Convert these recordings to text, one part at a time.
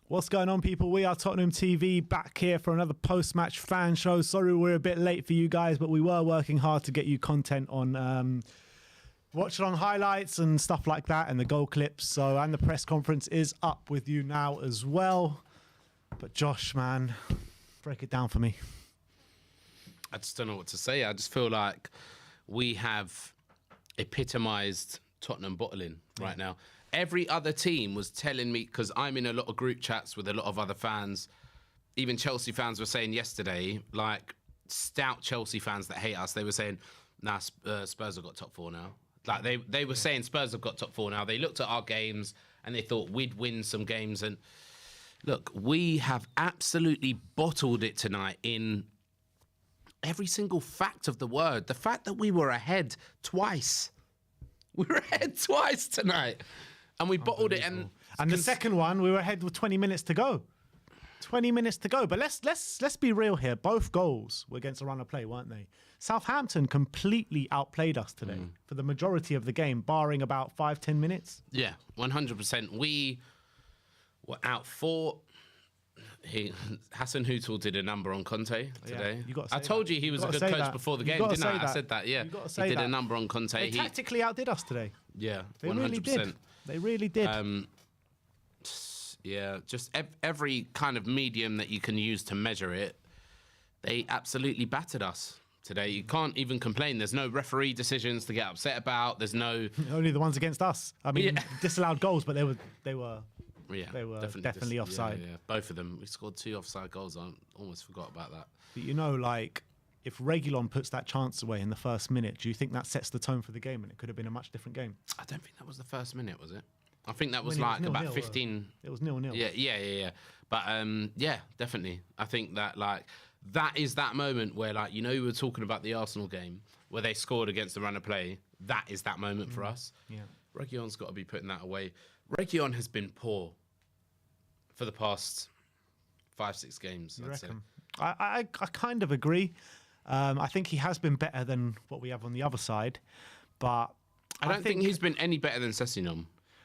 What's going on, people? We are Tottenham TV back here for another post-match fan show. Sorry we're a bit late for you guys, but we were working hard to get you content on watch along highlights and stuff like that and the goal clips. So, and the press conference is up with you now as well. But Josh, man, break it down for me. I just don't know what to say. I just feel like we have epitomised Tottenham bottling right now. Every other team was telling me, because I'm in a lot of group chats with a lot of other fans, even Chelsea fans were saying yesterday, like stout Chelsea fans that hate us, they were saying, nah, Spurs have got top four now. Like they were saying Spurs have got top four now. They looked at our games and they thought we'd win some games. And look, we have absolutely bottled it tonight in every single fact of the word. The fact that we were ahead twice. We were ahead twice tonight. And we bottled it. And the second one, we were ahead with 20 minutes to go. 20 minutes to go. But let's be real here. Both goals were against a run of play, weren't they? Southampton completely outplayed us today for the majority of the game, barring about 5-10 minutes. Yeah, 100%. We were outfought. Hassan Hootel did a number on Conte today. You gotta say I told you he was a good coach before the game, didn't I? I said that, yeah. He did a number on Conte. They tactically outdid us today. Yeah, they 100%. Really did. They really did. Yeah, just every kind of medium that you can use to measure it, they absolutely battered us today. You can't even complain. There's no referee decisions to get upset about. There's no... Only the ones against us. I mean, disallowed goals, but they were yeah, definitely offside. Yeah, both of them. We scored 2 offside goals. I almost forgot about that. But you know, like, if Reguilon puts that chance away in the first minute, do you think that sets the tone for the game and it could have been a much different game? I don't think that was the first minute, was it? I think that was like about 15. It was 0-0. Yeah. But yeah, definitely. I think that like that is that moment where like you know we were talking about the Arsenal game where they scored against the run of play. That is that moment for us. Yeah. Reguilon's got to be putting that away. Reguilon has been poor for the past 5-6 games. I'd say. I kind of agree. I think he has been better than what we have on the other side, but I don't think he's been any better than Sessegnon.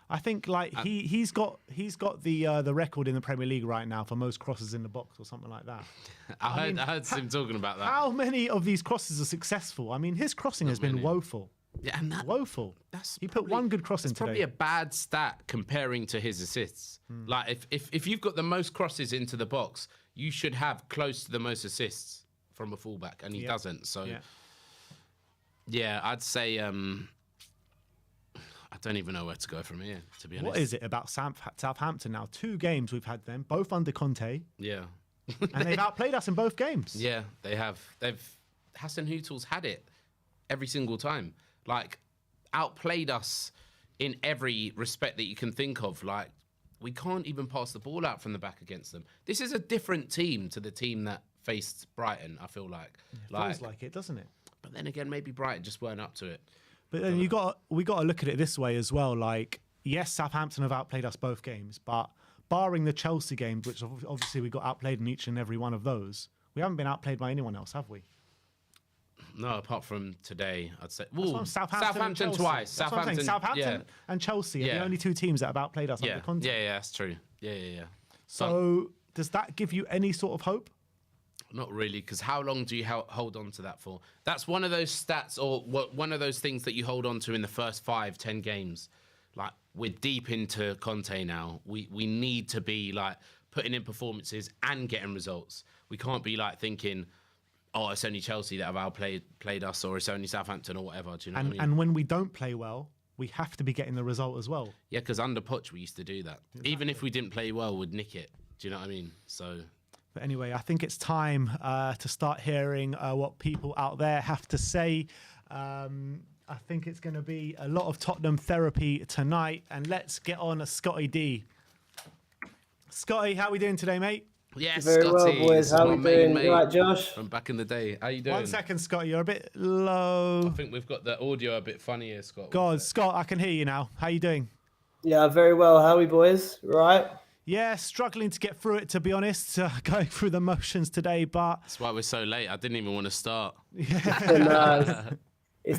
I think like he's got the record in the Premier League right now for most crosses in the box or something like that. I heard him talking about that. How many of these crosses are successful? I mean, his crossing has been woeful. Yeah, and woeful. He put one good cross in today. It's probably a bad stat comparing to his assists. Like if you've got the most crosses into the box, you should have close to the most assists from a fullback, and he doesn't. So yeah, I'd say I don't even know where to go from here, to be honest. What is it about Southampton now? 2 games we've had them, both under Conte. Yeah. And they've outplayed us in both games. Yeah, they have. Hassan Hootel's had it every single time. Like, outplayed us in every respect that you can think of. Like, we can't even pass the ball out from the back against them. This is a different team to the team that faced Brighton, I feel like. It feels like it, doesn't it? But then again, maybe Brighton just weren't up to it. But then we got to look at it this way as well. Like, yes, Southampton have outplayed us both games, but barring the Chelsea games, which obviously we got outplayed in each and every one of those, we haven't been outplayed by anyone else, have we? No, apart from today, I'd say. Southampton twice. Southampton and Chelsea are the only 2 teams that have outplayed us under Conte. Yeah, that's true. Yeah. So does that give you any sort of hope? Not really, because how long do you hold on to that for? That's one of those stats or one of those things that you hold on to in the first 5-10 games. Like, we're deep into Conte now. We need to be, like, putting in performances and getting results. We can't be, like, thinking, oh, it's only Chelsea that have outplayed us, or it's only Southampton or whatever. Do you know what I mean? And when we don't play well, we have to be getting the result as well. Yeah, because under Poch, we used to do that. Exactly. Even if we didn't play well, we'd nick it. Do you know what I mean? So... But anyway, I think it's time to start hearing what people out there have to say. I think it's going to be a lot of Tottenham therapy tonight. And let's get on to Scotty D. Scotty, how are we doing today, mate? Yes, very Scotty. Well, boys. How are we doing? You right, Josh? From back in the day. How you doing? 1 second, Scotty. You're a bit low. I think we've got the audio a bit funny here, Scott. God, Scott, I can hear you now. How you doing? Yeah, very well. How are we, boys? Right? Yeah, struggling to get through it, to be honest. Going through the motions today, but... That's why we're so late. I didn't even want to start. It's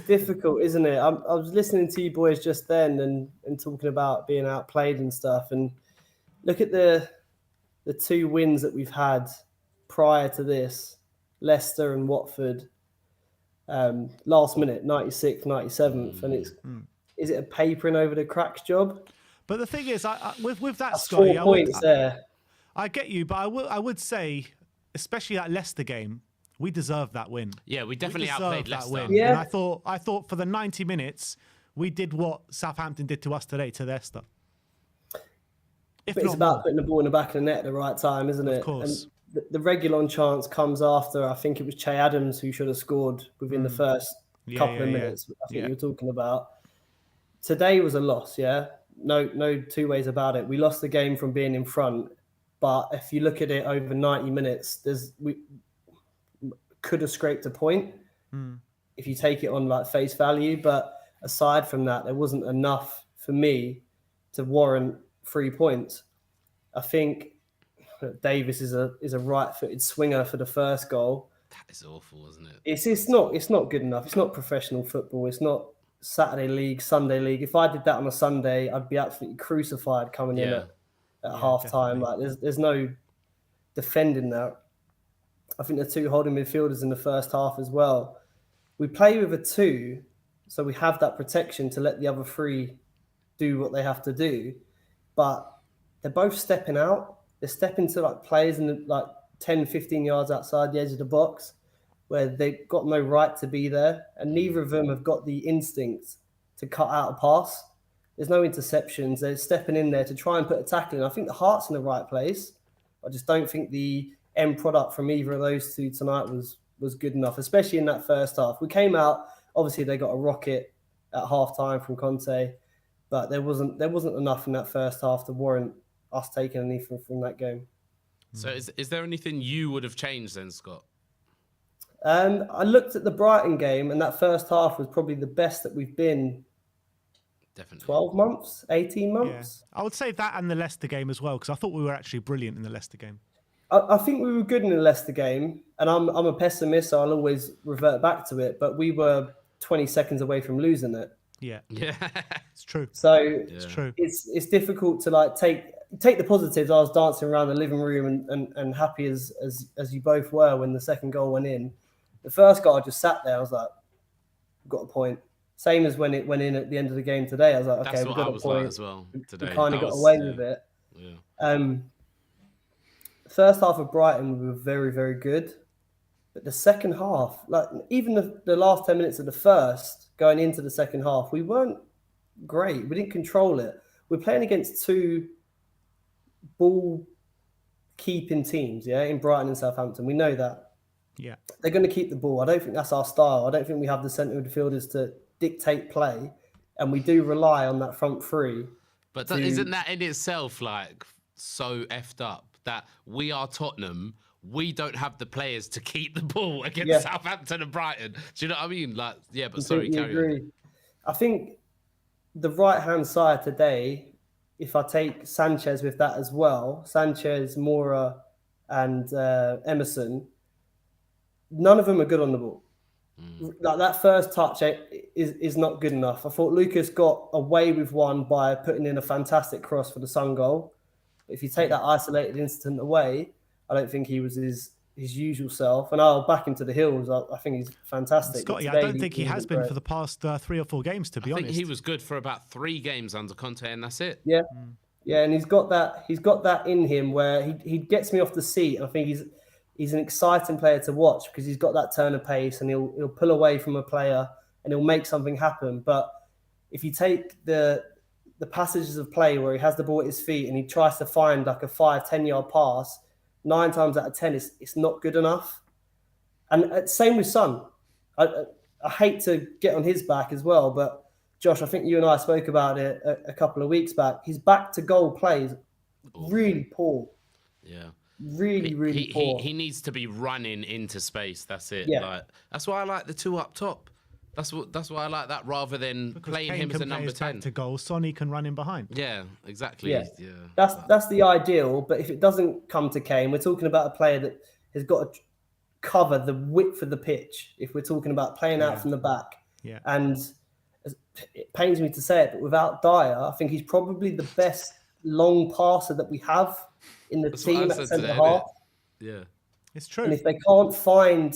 difficult, isn't it? I was listening to you boys just then and talking about being outplayed and stuff. And look at the the 2 wins that we've had prior to this, Leicester and Watford, last minute, 96th, 97th, and is it a papering over the cracks job? But the thing is, with that, That's Scotty, 4 points there. I get you, but I would say, especially that Leicester game, we deserved that win. Yeah, we definitely outplayed that Leicester. win. Yeah. And I thought for the 90 minutes, we did what Southampton did to us today to Leicester. But it's about putting the ball in the back of the net at the right time, isn't it? Of course. And the Reguilon chance comes after, I think it was Che Adams who should have scored within the first couple of minutes. I think you were talking about. Today was a loss, yeah? No 2 ways about it. We lost the game from being in front, but if you look at it over 90 minutes, we could have scraped a point if you take it on like face value. But aside from that, there wasn't enough for me to warrant 3 points. I think Davis is a right-footed swinger for the first goal. That is awful, isn't it? It's not good enough. It's not professional football. It's not Saturday league, Sunday league. If I did that on a Sunday, I'd be absolutely crucified coming in at half time. Like there's no defending that. I think the 2 holding midfielders in the first half as well. We play with a 2, so we have that protection to let the other 3 do what they have to do. But they're both stepping out. They're stepping to like players in the, like 10, 15 yards outside the edge of the box where they've got no right to be there. And neither of them have got the instinct to cut out a pass. There's no interceptions. They're stepping in there to try and put a tackle in. I think the heart's in the right place. I just don't think the end product from either of those 2 tonight was good enough, especially in that first half. We came out, obviously they got a rocket at half time from Conte, but there wasn't enough in that first half to warrant us taking anything from that game. So is there anything you would have changed then, Scott? I looked at the Brighton game, and that first half was probably the best that we've been. Definitely. 12 months, 18 months. Yeah. I would say that and the Leicester game as well, because I thought we were actually brilliant in the Leicester game. I think we were good in the Leicester game, and I'm a pessimist, so I'll always revert back to it. But we were 20 seconds away from losing it. Yeah, It's true. So it's true. It's difficult to like take the positives. I was dancing around the living room and happy as you both were when the second goal went in. The first goal, I just sat there. I was like, got a point. Same as when it went in at the end of the game today. I was like, okay, That's we've what got I a was point. like as well today. We kind of got away with it. Yeah. First half of Brighton, we were very, very good. But the second half, like even the last 10 minutes of the first, going into the second half, we weren't great. We didn't control it. We're playing against 2 ball-keeping teams, in Brighton and Southampton. We know that. Yeah. They're going to keep the ball. I don't think that's our style. I don't think we have the centre midfielders to dictate play. And we do rely on that front 3. But isn't that in itself like so effed up that we are Tottenham? We don't have the players to keep the ball against Southampton and Brighton. Do you know what I mean? Like, yeah, but sorry, carry on. I think the right-hand side today, if I take Sanchez with that as well, Sanchez, Moura, and Emerson, none of them are good on the ball. Like that first touch is not good enough. I thought Lucas got away with one by putting in a fantastic cross for the Sun goal. But if you take that isolated incident away, I don't think he was his usual self. And I'll back him to the hills. I think he's fantastic. Scotty, I don't think he has been for the past 3 or 4 games, to be honest. I think he was good for about 3 games under Conte, and that's it. Yeah. Yeah, and he's got that in him where he gets me off the seat. I think he's an exciting player to watch because he's got that turn of pace and he'll pull away from a player and he'll make something happen. But if you take the passages of play where he has the ball at his feet and he tries to find like a 5-10 yard pass, 9 times out of 10 it's not good enough. And same with Son. I hate to get on his back as well, but Josh, I think you and I spoke about it a couple of weeks back. His back to goal plays really poor. Yeah. Really poor. He needs to be running into space. That's it. Yeah. Like, that's why I like the 2 up top. That's why I like that rather than playing him as a number 10. Back to goal, Sonny can run in behind. Yeah, exactly. Yeah. Yeah. That's the ideal. But if it doesn't come to Kane, we're talking about a player that has got to cover the width of the pitch. If we're talking about playing out from the back, and it pains me to say it, but without Dyer, I think he's probably the best long passer that we have in the That's what team I at said centre today, half. Yeah. It's true. And if they can't find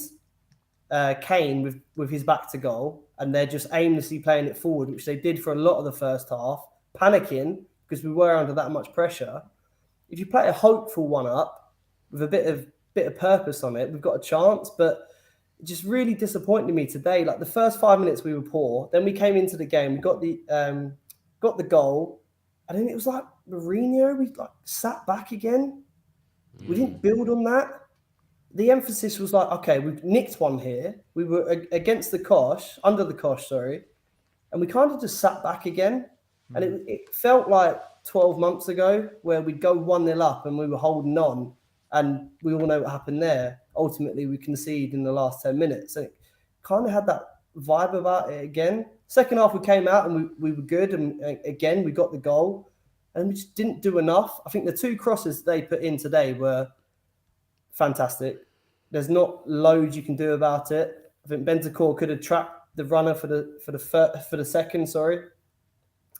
Kane with his back to goal and they're just aimlessly playing it forward, which they did for a lot of the first half, panicking because we were under that much pressure. If you play a hopeful one up with a bit of purpose on it, we've got a chance. But it just really disappointed me today. Like the first 5 minutes we were poor. Then we came into the game, we got the goal, and then it was like Mourinho. We like sat back again. We didn't build on that. The emphasis was like, okay, we've nicked one here. We were against the cosh, under the cosh, sorry. And we kind of just sat back again. And it felt like 12 months ago where we'd go 1-0 up and we were holding on. And we all know what happened there. Ultimately, we conceded in the last 10 minutes. And it kind of had that vibe about it again. Second half, we came out and we were good. And again, we got the goal. And we just didn't do enough. I think the 2 crosses they put in today were fantastic. There's not loads you can do about it. I think Bentancur could have trapped the runner for the second. Sorry,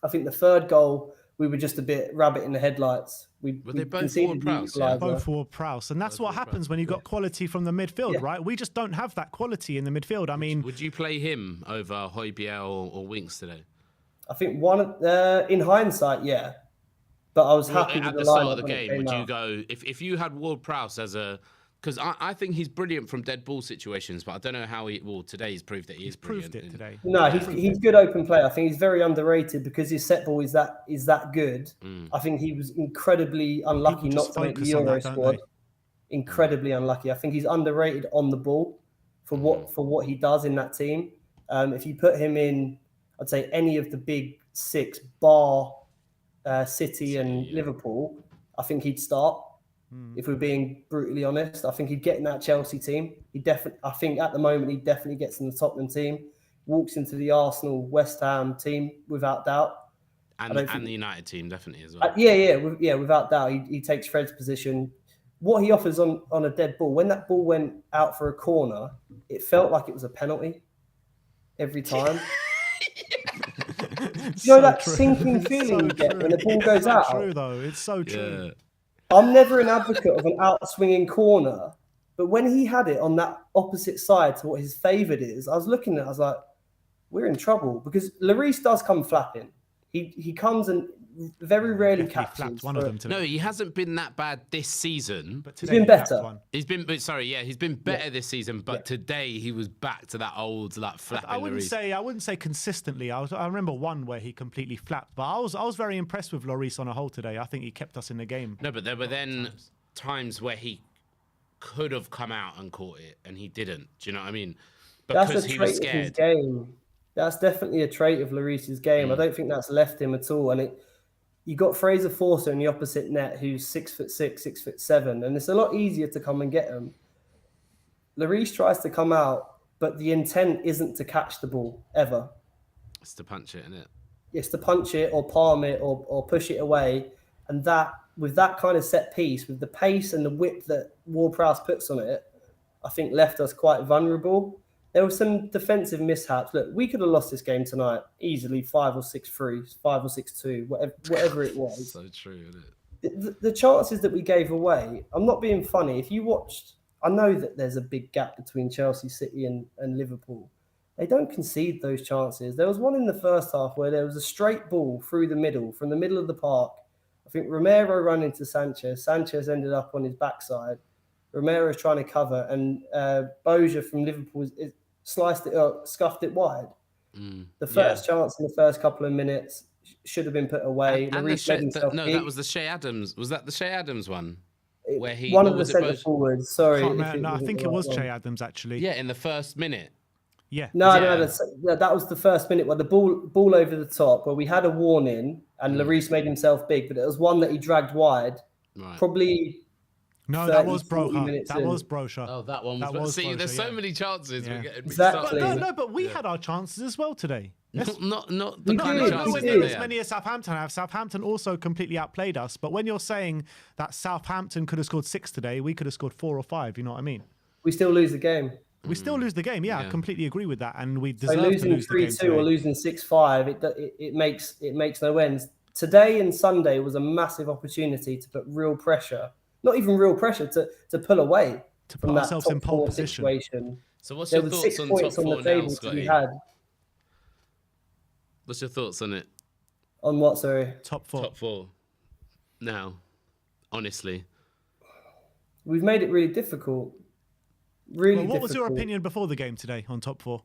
I think the third goal we were just a bit rabbit in the headlights. Were they both Ward-Prowse? Yeah. Both Ward-Prowse, and that's what happens when you've got quality from the midfield, right? We just don't have that quality in the midfield. I mean, would you play him over Højbjerg or Winks today? I think in hindsight, yeah. But I was happy at with the the start of the game. Would you out. go if you had Ward-Prowse as a? Because I think he's brilliant from dead ball situations, but I don't know how today he's proved that he's brilliant. Proved it today. No, he's good open player. I think he's very underrated because his set ball is that good. I think he was incredibly unlucky not to make the Euro squad. Incredibly unlucky. I think he's underrated on the ball for what he does in that team. If you put him in, I'd say any of the big 6 bar City and Liverpool, I think he'd start. If we're being brutally honest, I think he'd get in that Chelsea team. I think at the moment he definitely gets in the Tottenham team, walks into the Arsenal, West Ham team without doubt, and the United team definitely as well. Without doubt, he takes Fred's position. What he offers on a dead ball, when that ball went out for a corner, it felt like it was a penalty every time. That sinking feeling you get when the ball goes out. It's so true, though. It's so true. Yeah. I'm never an advocate of an out-swinging corner, but when he had it on that opposite side to what his favoured is, I was looking at it, I was like, we're in trouble because Lloris does come flapping. He comes and very rarely catches. One of them today. No, he hasn't been that bad this season. But he's been better. He's been better this season. But today he was back to that old like flapping. I wouldn't say consistently. I remember one where he completely flapped. But I was very impressed with Lloris on a whole today. I think he kept us in the game. No, but there were then times where he could have come out and caught it, and he didn't. Do you know what I mean? Because he was scared. Of his game. That's definitely a trait of Lloris's game. I don't think that's left him at all. And you got Fraser Forster in the opposite net, who's 6'6", 6'7", and it's a lot easier to come and get him. Lloris tries to come out, but the intent isn't to catch the ball ever. It's to punch it, isn't it? It's to punch it or palm it or push it away, and that with that kind of set piece, with the pace and the whip that Ward-Prowse puts on it, I think left us quite vulnerable. There were some defensive mishaps. Look, we could have lost this game tonight easily, 5 or 6-3, 5 or 6-2, whatever it was. So true, isn't it? The chances that we gave away, I'm not being funny. If you watched, I know that there's a big gap between Chelsea, City and Liverpool. They don't concede those chances. There was one in the first half where there was a straight ball through the middle, from the middle of the park. I think Romero ran into Sanchez. Sanchez ended up on his backside. Romero's trying to cover, and Boja from Liverpool sliced it up, scuffed it wide. The first chance in the first couple of minutes should have been put away. That was the Shea Adams. Was that the Shea Adams one? Where he one of the centre forwards. Sorry, I think it was Shea Adams actually. Yeah, in the first minute. Yeah. No, that was the first minute where the ball over the top, where we had a warning and Lloris made himself big, but it was one that he dragged wide. Right. Probably. No, that was Brocha. That was Brocha. Oh, that one was. See, Brocha, there's so many chances. Yeah. We're getting exactly. But we had our chances as well today. Not the kind of chances that as many as Southampton have. Southampton also completely outplayed us. But when you're saying that Southampton could have scored 6 today, we could have scored 4 or 5. You know what I mean? We still lose the game. We still lose the game. Yeah, I completely agree with that. And we deserve to lose the game. Losing 3-2 or losing 6-5, it makes no ends. Today and Sunday was a massive opportunity to put real pressure not even real pressure to pull away To from put that ourselves top in pole four position. situation. So what's There your was thoughts 6 on top points on the four now, table to be Scotty? had. What's your thoughts on it? On what, sorry? Top 4. Top 4 now, honestly. We've made it really difficult. Really Well, what was your difficult. opinion before the game today on top 4?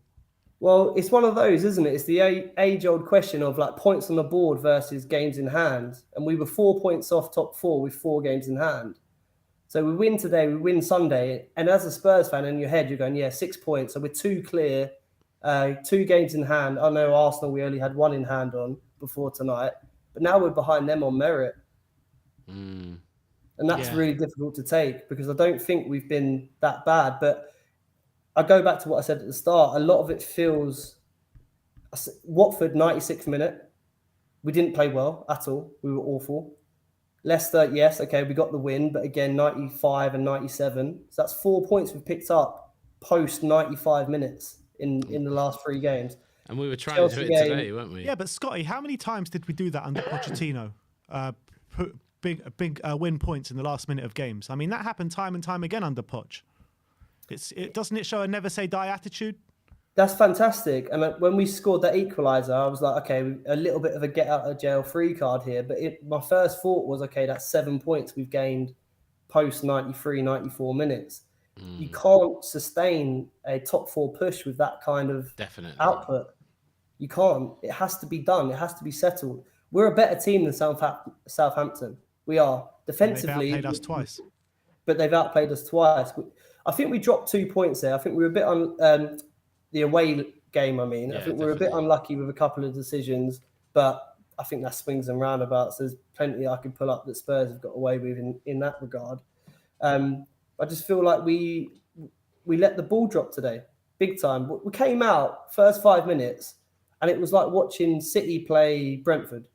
Well, it's one of those, isn't it? It's the age-old question of like points on the board versus games in hand. And we were 4 points off top 4 with 4 games in hand. So we win today, we win Sunday. And as a Spurs fan in your head, you're going, yeah, 6 points. So we're 2 clear, 2 games in hand. I know Arsenal, we only had 1 in hand on before tonight. But now we're behind them on merit. And that's really difficult to take because I don't think we've been that bad. But I go back to what I said at the start. A lot of it feels Watford, 96th minute. We didn't play well at all. We were awful. Leicester, yes, okay, we got the win, but again, 95 and 97. So that's 4 points we've picked up post 95 minutes in the last 3 games. And we were trying Chelsea to do it today, weren't we? Yeah, but Scotty, how many times did we do that under Pochettino? Big win points in the last minute of games. I mean, that happened time and time again under Poch. Doesn't it show a never say die attitude? That's fantastic. And when we scored that equaliser, I was like, okay, a little bit of a get out of jail free card here. But my first thought was, okay, that's 7 points we've gained post 93, 94 minutes. You can't sustain a top 4 push with that kind of output. You can't. It has to be done. It has to be settled. We're a better team than Southampton. We are. Defensively. They've outplayed us twice. But they've outplayed us twice. I think we dropped 2 points there. I think we were a bit on the away game, I mean. I think we were a bit unlucky with a couple of decisions, but I think that swings and roundabouts. There's plenty I can pull up that Spurs have got away with in that regard. I just feel like we let the ball drop today, big time. We came out first 5 minutes, and it was like watching City play Brentford.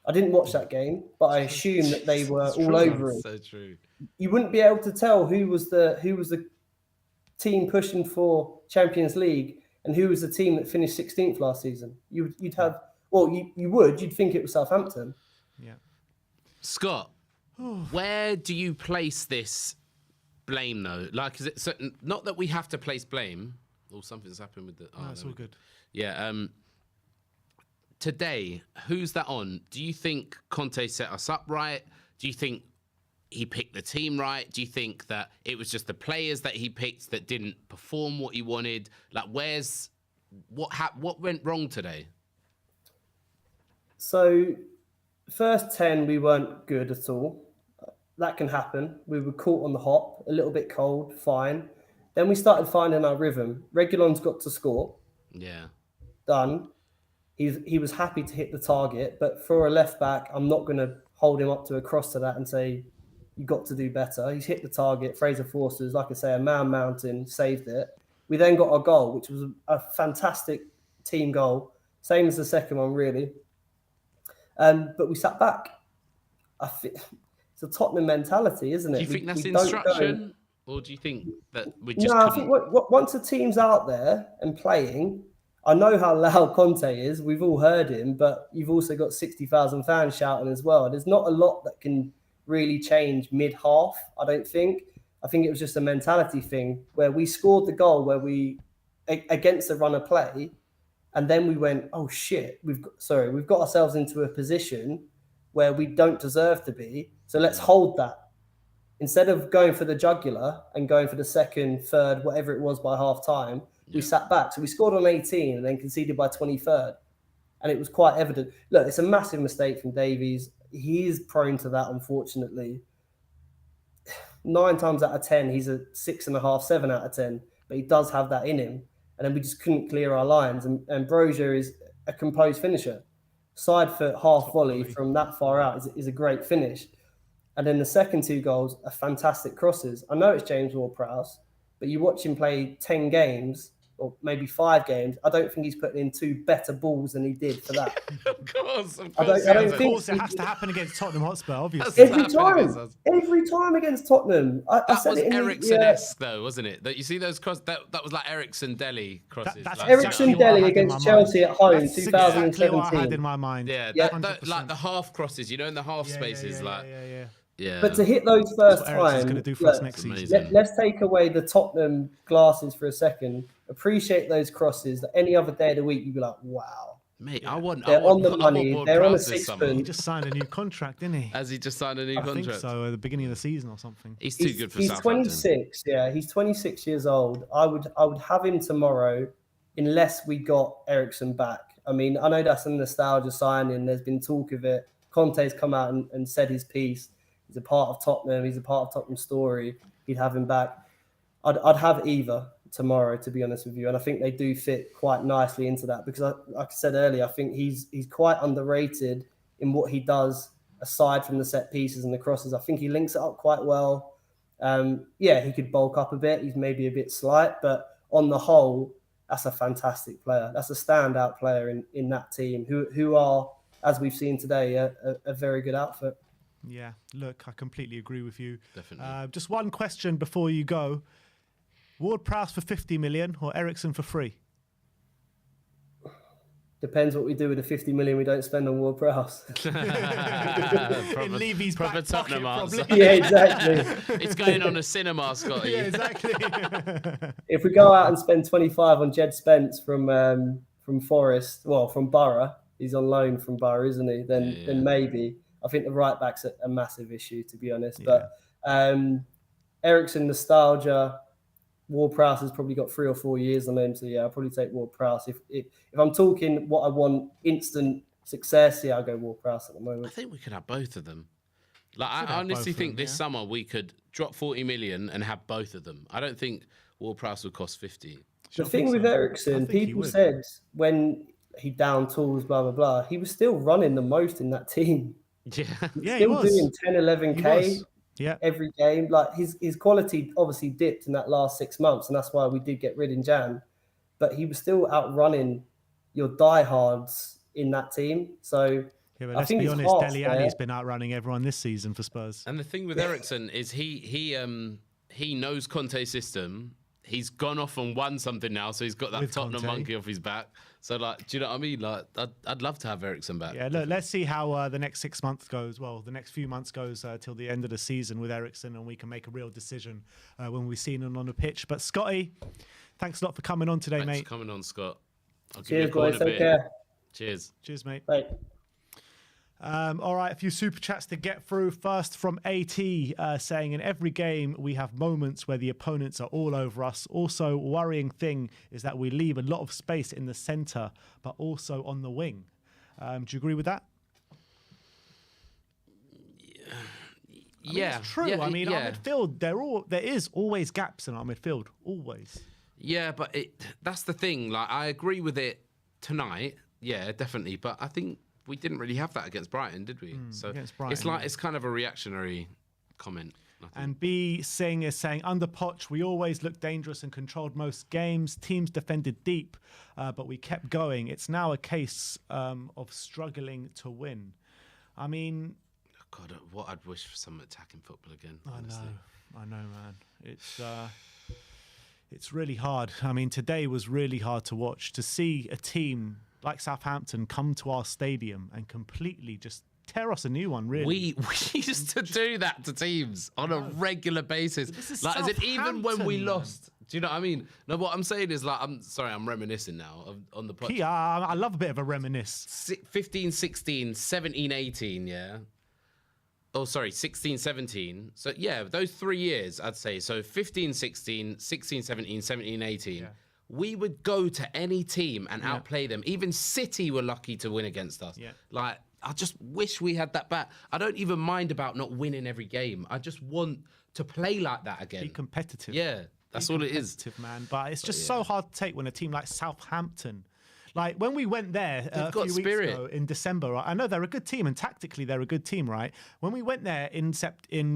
I didn't watch that game, but I assume that they were all over it. So true. You wouldn't be able to tell who was the team pushing for Champions League and who was the team that finished 16th last season. You'd have, well, you'd think it was Southampton. Yeah. Scott, where do you place this blame though? Like, is it certain? Not that we have to place blame. Oh, something's happened with the. Oh, No, it's all good. Yeah. Today, who's that on? Do you think Conte set us up right? Do you think he picked the team right? Do you think that it was just the players that he picked that didn't perform what he wanted? Like, what went wrong today? So, first 10, we weren't good at all. That can happen. We were caught on the hop, a little bit cold, fine. Then we started finding our rhythm. Reguilon's got to score. Yeah. Done. He was happy to hit the target, but for a left back, I'm not going to hold him up to a cross to that and say, you got to do better. He's hit the target. Fraser Forster's, like I say, a man mountain, saved it. We then got our goal, which was a fantastic team goal. Same as the second one, really. But we sat back. It's a Tottenham mentality, isn't it? Do you think that's instruction? Or do you think that we just I think once a team's out there and playing, I know how loud Conte is. We've all heard him, but you've also got 60,000 fans shouting as well. There's not a lot that can really change mid-half, I don't think. I think it was just a mentality thing where we scored the goal against a run of play, and then we went, oh shit, we've got ourselves into a position where we don't deserve to be. So let's hold that. Instead of going for the jugular and going for the second, third, whatever it was by half time, we sat back. So we scored on 18 and then conceded by 23rd. And it was quite evident. Look, it's a massive mistake from Davies. He is prone to that, unfortunately. 9 times out of 10, he's a 6.5, 7 out of 10. But he does have that in him. And then we just couldn't clear our lines. And Brozier is a composed finisher. Side foot, half volley from that far out is a great finish. And then the second 2 goals are fantastic crosses. I know it's James Ward-Prowse, but you watch him play 10 games, or maybe 5 games, I don't think he's putting in 2 better balls than he did for that. Of course. I don't think Of course, it has to happen against Tottenham Hotspur, obviously. Every time against Tottenham. That was Ericsson-esque, though, wasn't it? That you see those crosses. That was like Ericsson Deli crosses. That's like, Ericsson Deli against Chelsea at home, That's 2017. exactly what I had in my mind. Yeah, like the half crosses, in the half spaces, Yeah. Yeah. But to hit those first That's what Eriksen's time, going to do for us look, next season. amazing. let's take away the Tottenham glasses for a second. Appreciate those crosses that any other day of the week you'd be like, wow. Mate, Yeah. They're on the I want money. more They're on a Prowse this summer. He sixpence. just signed a new contract, didn't he? Has he just signed a new I think contract? so, at the beginning of the season or something. He's too good for He's Southampton. 26. Yeah, he's 26 years old. I would have him tomorrow unless we got Eriksen back. I mean, I know that's a nostalgia signing. There's been talk of it. Conte's come out and said his piece. He's a part of Tottenham. He's a part of Tottenham's story. He'd have him back. I'd have either tomorrow, to be honest with you. And I think they do fit quite nicely into that because, like I said earlier, I think he's quite underrated in what he does aside from the set pieces and the crosses. I think he links it up quite well. He could bulk up a bit. He's maybe a bit slight, but on the whole, that's a fantastic player. That's a standout player in that team who are, as we've seen today, a very good outfit. Yeah, look, I completely agree with you. Definitely. Just one question before you go. Ward-Prowse for 50 million or Eriksen for free? Depends what we do with the 50 million we don't spend on Ward-Prowse. In Levy's back pocket, Tottenham probably. answer. Yeah, exactly. It's going on a cinema, Scotty. Yeah, exactly. If we go out and spend 25 on Jed Spence from Forest, well, from Borough, he's on loan from Borough, isn't he? Then maybe. I think the right back's a massive issue, to be honest. Yeah. But Eriksen nostalgia. Ward-Prowse has probably got 3 or 4 years on him, so yeah, I'll probably take Ward-Prowse. If I'm talking what I want, instant success, yeah, I'll go Ward-Prowse at the I moment. think we could have both of them. Like, I have honestly both of think them, this yeah. summer we could drop 40 million and have both of them. I don't think Ward-Prowse would cost 50. The thing with Eriksen, people said when he down tools, blah, blah, blah, he was still running the most in that team. Yeah. Yeah, he Still was. doing 10, 11K. Yeah. Every game. Like his quality obviously dipped in that last 6 months, and that's why we did get rid in Jan. But he was still outrunning your diehards in that team. So Yeah, but I let's think be his honest, heart's Dele there. Alli's been outrunning everyone this season for Spurs. And the thing with Eriksen is he knows Conte's system. He's gone off and won something now, so he's got that With Tottenham Conte. monkey off his back. So, like, do you know what I mean? Like, I'd love to have Eriksen back. Yeah, look, let's see how the next 6 months goes. Well, the next few months goes till the end of the season with Eriksen, and we can make a real decision when we've seen him on the pitch. But Scotty, thanks a lot for coming on today, Thanks mate. for coming on, Scott. I'll give Cheers, you a call in boys. a Take bit. care. Cheers. Cheers, mate. Bye. All right, a few super chats to get through. First from AT saying, in every game we have moments where the opponents are all over us. Also, worrying thing is that we leave a lot of space in the centre, but also on the wing. Do you agree with that? Yeah, It's true. Yeah, I mean, yeah. our midfield, there is always gaps in our midfield. Always. Yeah, but that's the thing. Like, I agree with it tonight. Yeah, definitely. But I think we didn't really have that against Brighton, did we? So against Brighton, it's like yeah. it's kind of a reactionary comment. I think. And B Singh is saying, under Poch, we always looked dangerous and controlled most games. Teams defended deep, but we kept going. It's now a case of struggling to win. I mean, God, what I'd wish for some attacking football again. Honestly. I know, man. It's really hard. I mean, today was really hard to watch. To see a team like Southampton come to our stadium and completely just tear us a new one, really. We used to do that to teams on a regular basis. This is Like, as in, even when we Southampton, man. lost. Do you know what I mean? No, what I'm saying is, like, I'm reminiscing now on the podcast. Yeah, I love a bit of a reminisce. 15, 16, 17, 18, yeah. Oh, sorry, 16, 17. So, yeah, those 3 years, I'd say. So, 15, 16, 16, 17, 17, 18. Yeah. We would go to any team and outplay them. Even City were lucky to win against us. Yeah. Like, I just wish we had that back. I don't even mind about not winning every game. I just want to play like that again. Be competitive. Yeah, that's all it is. Competitive, man. But it's just so hard to take when a team like Southampton, like when we went there a got few spirit. weeks ago in December, right? I know they're a good team and tactically they're a good team, right? When we went there in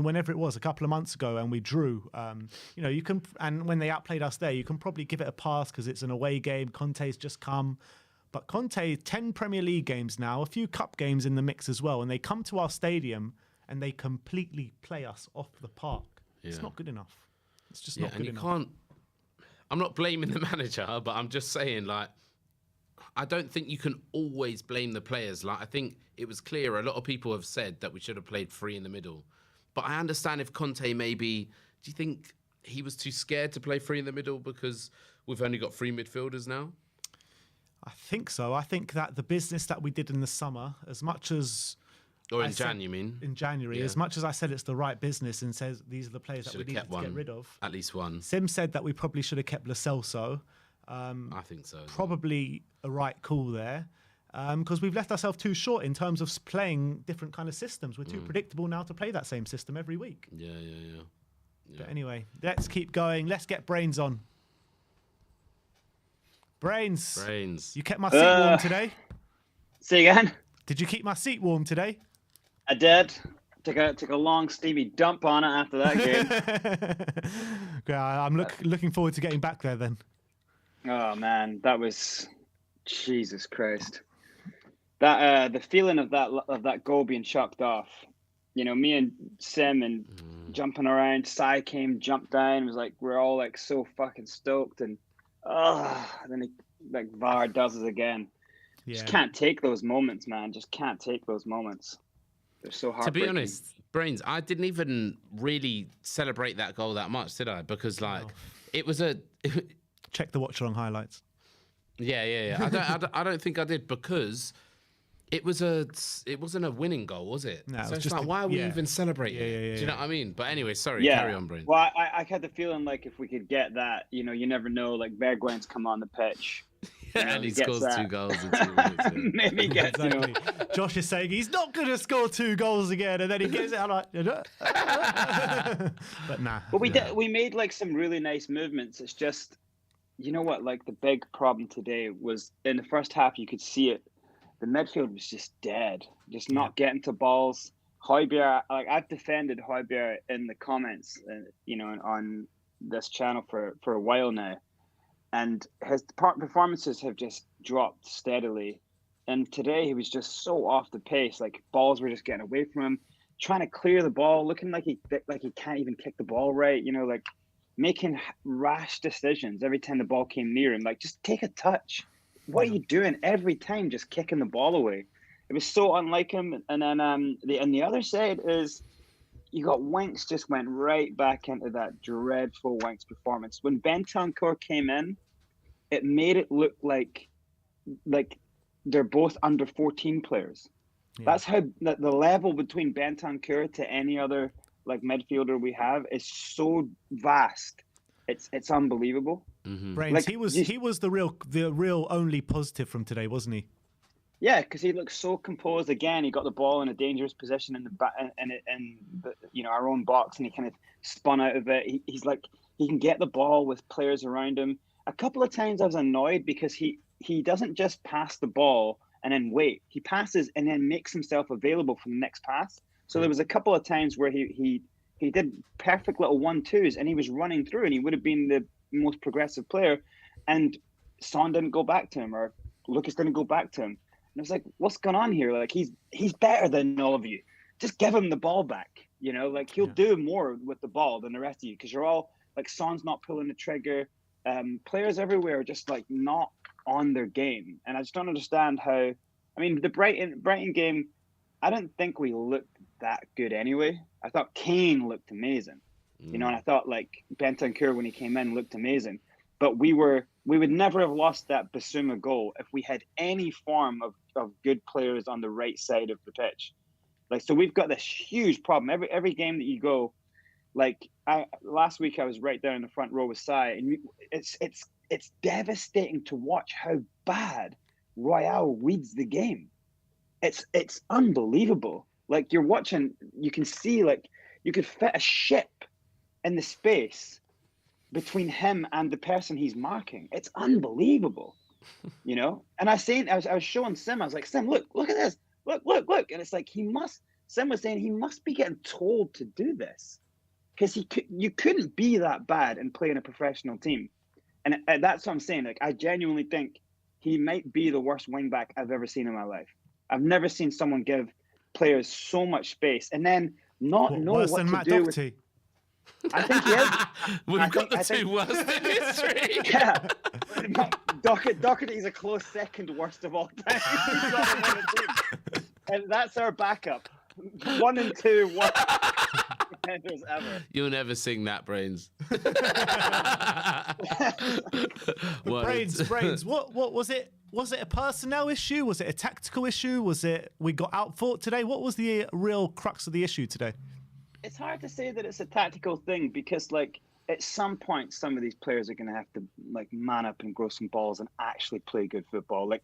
whenever it was, a couple of months ago, and we drew, you can, and when they outplayed us there, you can probably give it a pass because it's an away game. Conte's just come. But Conte, 10 Premier League games now, a few cup games in the mix as well, and they come to our stadium and they completely play us off the park. It's Yeah. not good enough. It's just Yeah, not and good you enough. can't. I'm not blaming the manager, but I'm just saying, like, I don't think you can always blame the players. Like, I think it was clear. A lot of people have said that we should have played 3 in the middle, But I understand if Conte maybe. Do you think he was too scared to play three in the middle because we've only got three midfielders now? I think so. I think that the business that we did in the summer, as much as... Or in Jan, you mean? In January, as much as I said it's the right business and says these are the players that we need to get rid of. At least one. Sim said that we probably should have kept Lo Celso. I think so. Probably a right call there. Because we've left ourselves too short in terms of playing different kind of systems. We're too predictable now to play that same system every week. Yeah. But anyway, let's keep going. Let's get Brains on. Brains. You kept my seat warm today. Say again? Did you keep my seat warm today? I did. Took a long steamy dump on it after that game. Yeah, I'm looking forward to getting back there then. Oh man, that was Jesus Christ. That the feeling of that goal being chucked off. You know, me and Sim and jumping around. Sai came, jumped down. It was like we're all like so fucking stoked, and then he, like VAR does it again. Yeah. Just can't take those moments, man. Just can't take those moments. They're so hard. To be honest, Brains, I didn't even really celebrate that goal that much, did I? Because it was a. Check the watch along highlights. Yeah. I don't think I did because it wasn't a winning goal, was it? No, so it's like, why are we even celebrating? Yeah. Do you know what I mean? But anyway, sorry, carry on, Brains. Well, I had the feeling like if we could get that, you know, you never know. Like Bergwijn's come on the pitch. And he scores 2 goals in 2 minutes. Yeah. Maybe he gets, exactly. Josh is saying he's not going to score 2 goals again, and then he gets it out like, but nah. But we made like some really nice movements. It's just, you know what? Like the big problem today was in the first half, you could see it. The midfield was just dead, just not getting to balls. Højbjerg, like I've defended Højbjerg in the comments, you know, on this channel for a while now. And his performances have just dropped steadily. And today he was just so off the pace. Like balls were just getting away from him, trying to clear the ball, looking like he can't even kick the ball right. You know, like making rash decisions every time the ball came near him. Like just take a touch. What are you doing every time? Just kicking the ball away. It was so unlike him. And then the other side is you got Winks just went right back into that dreadful Winks performance. When Bentancur came in, it made it look like they're both under 14 players. Yeah. That's how the level between Bentancur to any other like midfielder we have is so vast. It's unbelievable. Mm-hmm. Brains, like, he was the real only positive from today, wasn't he? Yeah, because he looked so composed. Again, he got the ball in a dangerous position in the you know, our own box, and he kind of spun out of it. He's like he can get the ball with players around him. A couple of times I was annoyed because he doesn't just pass the ball and then wait. He passes and then makes himself available for the next pass. So there was a couple of times where he did perfect little 1-2s and he was running through and he would have been the most progressive player. And Son didn't go back to him or Lucas didn't go back to him. And I was like, what's going on here? Like he's better than all of you. Just give him the ball back. You know, like he'll do more with the ball than the rest of you because you're all like Son's not pulling the trigger. Players everywhere are just like not on their game, and I just don't understand how. I mean, the Brighton game, I didn't think we looked that good anyway. I thought Kane looked amazing, you know, and I thought like Bentancur when he came in looked amazing. But we would never have lost that Basuma goal if we had any form of good players on the right side of the pitch. Like, so we've got this huge problem every game that you go. Like last week, I was right there in the front row with Sai, and it's devastating to watch how bad Royale reads the game. It's unbelievable. Like you're watching, you can see like you could fit a ship in the space between him and the person he's marking. It's unbelievable, you know. And I was showing Sim. I was like, Sim, look at this, look, and it's like Sim was saying he must be getting told to do this. Because you couldn't be that bad and play in a professional team. And that's what I'm saying. Like, I genuinely think he might be the worst wing back I've ever seen in my life. I've never seen someone give players so much space and then not know what to do with. I think he is. We've got the two worst in history. Yeah. Doherty's a close second worst of all time. And that's our backup. 1 and 2, 1. defenders ever. You'll never sing that, Brains. Brains. What was it? Was it a personnel issue? Was it a tactical issue? Was it we got outfought today? What was the real crux of the issue today? It's hard to say that it's a tactical thing because, like, at some point, some of these players are going to have to like man up and grow some balls and actually play good football. Like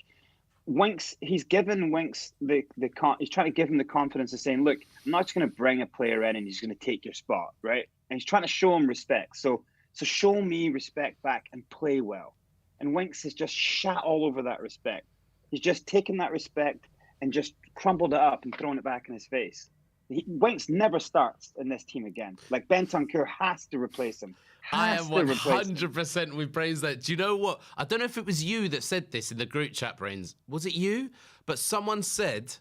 Winks, he's given Winks he's trying to give him the confidence of saying, "Look, I'm not just going to bring a player in and he's going to take your spot, right?" And he's trying to show him respect. So show me respect back and play well. And Winks has just shat all over that respect. He's just taken that respect and just crumbled it up and thrown it back in his face. Winks never starts in this team again. Like Bentancur has to replace him. I am 100% with Brains that. Do you know what? I don't know if it was you that said this in the group chat, Brains. Was it you? But someone said,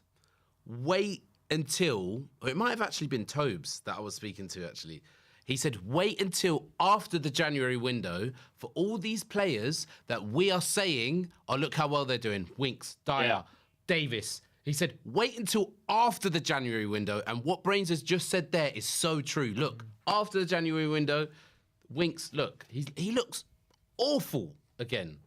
wait until, or it might have actually been Tobes that I was speaking to actually. He said, wait until after the January window for all these players that we are saying, oh, look how well they're doing. Winks, Dyer, Davis. He said, wait until after the January window. And what Brains has just said there is so true. Look, after the January window, Winks, look, he looks awful again.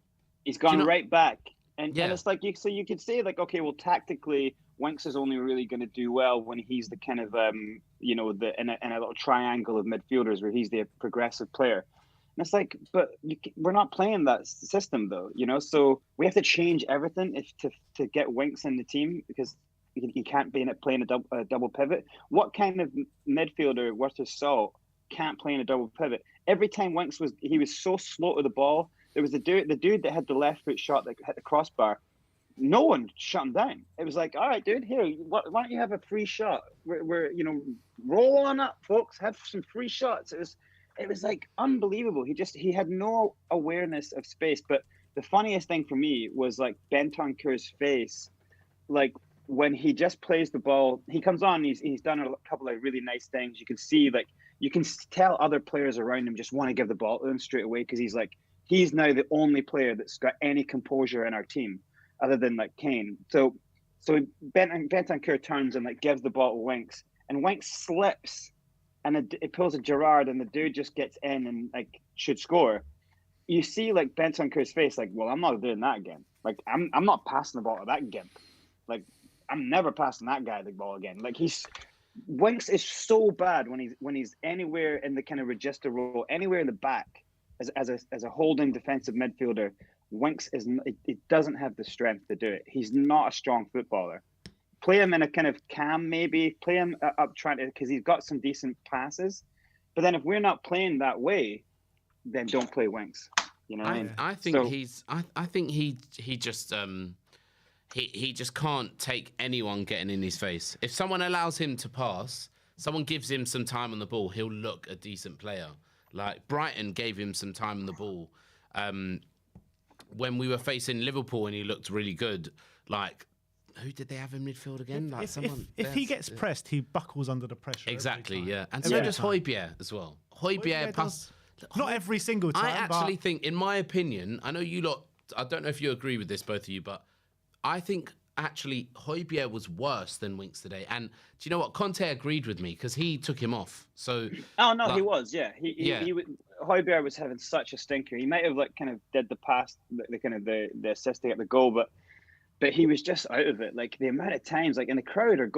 He's gone right back. And it's like, so you could say, like, okay, well, tactically, Winks is only really going to do well when he's the kind of, in a little triangle of midfielders where he's the progressive player. And it's like, but we're not playing that system, though, so we have to change everything to get Winks in the team because he can't be in it playing a double pivot. What kind of midfielder worth his salt can't play in a double pivot? Every time Winks was so slow to the ball. There was the dude that had the left foot shot that hit the crossbar. No one shut him down. It was like, all right, dude, here, why don't you have a free shot? We're roll on up, folks. Have some free shots. It was like unbelievable. He had no awareness of space. But the funniest thing for me was like Bentancur's face, like when he just plays the ball. He comes on. He's done a couple of really nice things. You can see you can tell other players around him just want to give the ball to him straight away because he's now the only player that's got any composure in our team other than like Kane. So Bentancur turns and like gives the ball to Winks, and Winks slips and it pulls a Gerrard and the dude just gets in and like should score. You see like Bentancur's face, like, well, I'm not doing that again. Like I'm not passing the ball to that gimp. Like I'm never passing that guy the ball again. Like Winks is so bad when he's anywhere in the kind of register role, anywhere in the back as a holding defensive midfielder. Winks it doesn't have the strength to do it. He's not a strong footballer. Play him in a kind of cam, maybe play him up trying to, because he's got some decent passes. But then if we're not playing that way, then don't play Winks. I think he just can't take anyone getting in his face. If someone allows him to pass, someone gives him some time on the ball, he'll look a decent player. Like Brighton gave him some time on the ball when we were facing Liverpool, and he looked really good. Like, who did they have in midfield again? If he gets pressed, he buckles under the pressure. Exactly, yeah. And so does Højbjerg as well. Højbjerg pass. Not every single time. I actually think, in my opinion, I know you lot, I don't know if you agree with this, both of you, but I think actually Højbjerg was worse than Winks today. And do you know what? Conte agreed with me because he took him off. So he was, yeah. Højbjerg was having such a stinker. He might have like kind of did the pass, the kind of the assist to get the goal, but he was just out of it. Like the amount of times, like, and the crowd are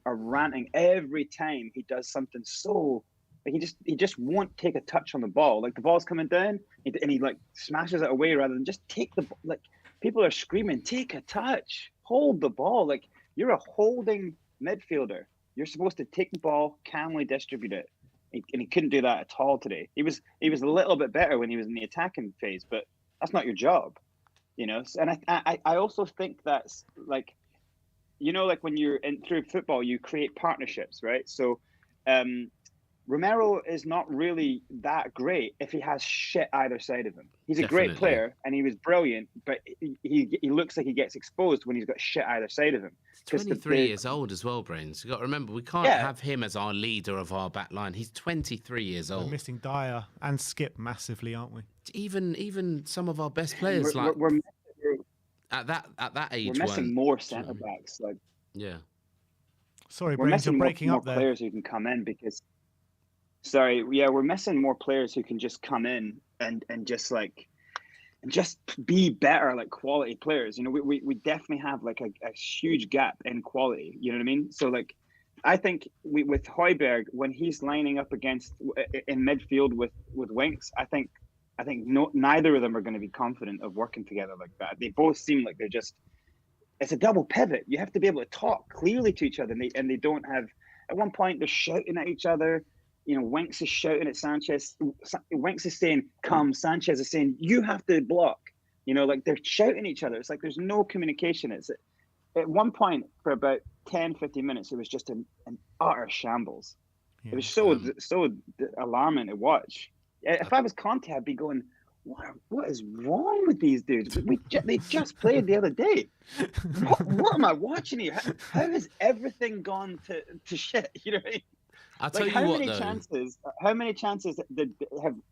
ranting every time he does something so. Like he just won't take a touch on the ball. Like the ball's coming down, and he like smashes it away rather than just take the like. People are screaming, take a touch, hold the ball. Like you're a holding midfielder. You're supposed to take the ball, calmly distribute it, and he couldn't do that at all today. He was a little bit better when he was in the attacking phase, but that's not your job, And I also think that's like, like when you're through football, you create partnerships, right? So, Romero is not really that great if he has shit either side of him. He's a great player and he was brilliant, but he looks like he gets exposed when he's got shit either side of him. He's 23 years old as well, Brains. You've got to remember, we can't have him as our leader of our back line. He's 23 years old. We're missing Dyer and Skip massively, aren't we? Even some of our best players, we're at that age, we're missing more centre backs. Like yeah. Sorry, Brains, you're breaking up there. Players who can come in because Sorry, yeah, we're missing more players who can just come in and just be better, like quality players. You know, we definitely have like a huge gap in quality. You know what I mean? So like, I think with Højbjerg, when he's lining up against in midfield with Winks, I think neither of them are going to be confident of working together like that. They both seem like they're just. It's a double pivot. You have to be able to talk clearly to each other, and they don't have. At one point, they're shouting at each other. You know, Winks is shouting at Sanchez. Winks is saying, "Come." Sanchez is saying, "You have to block." You know, like they're shouting at each other. It's like there's no communication. It's at one point for about 10, 15 minutes, it was just an utter shambles. Yeah. It was so alarming to watch. If I was Conte, I'd be going, what is wrong with these dudes? They just played the other day. What am I watching here? How has everything gone to shit? You know what I mean? I'll tell you what, how many chances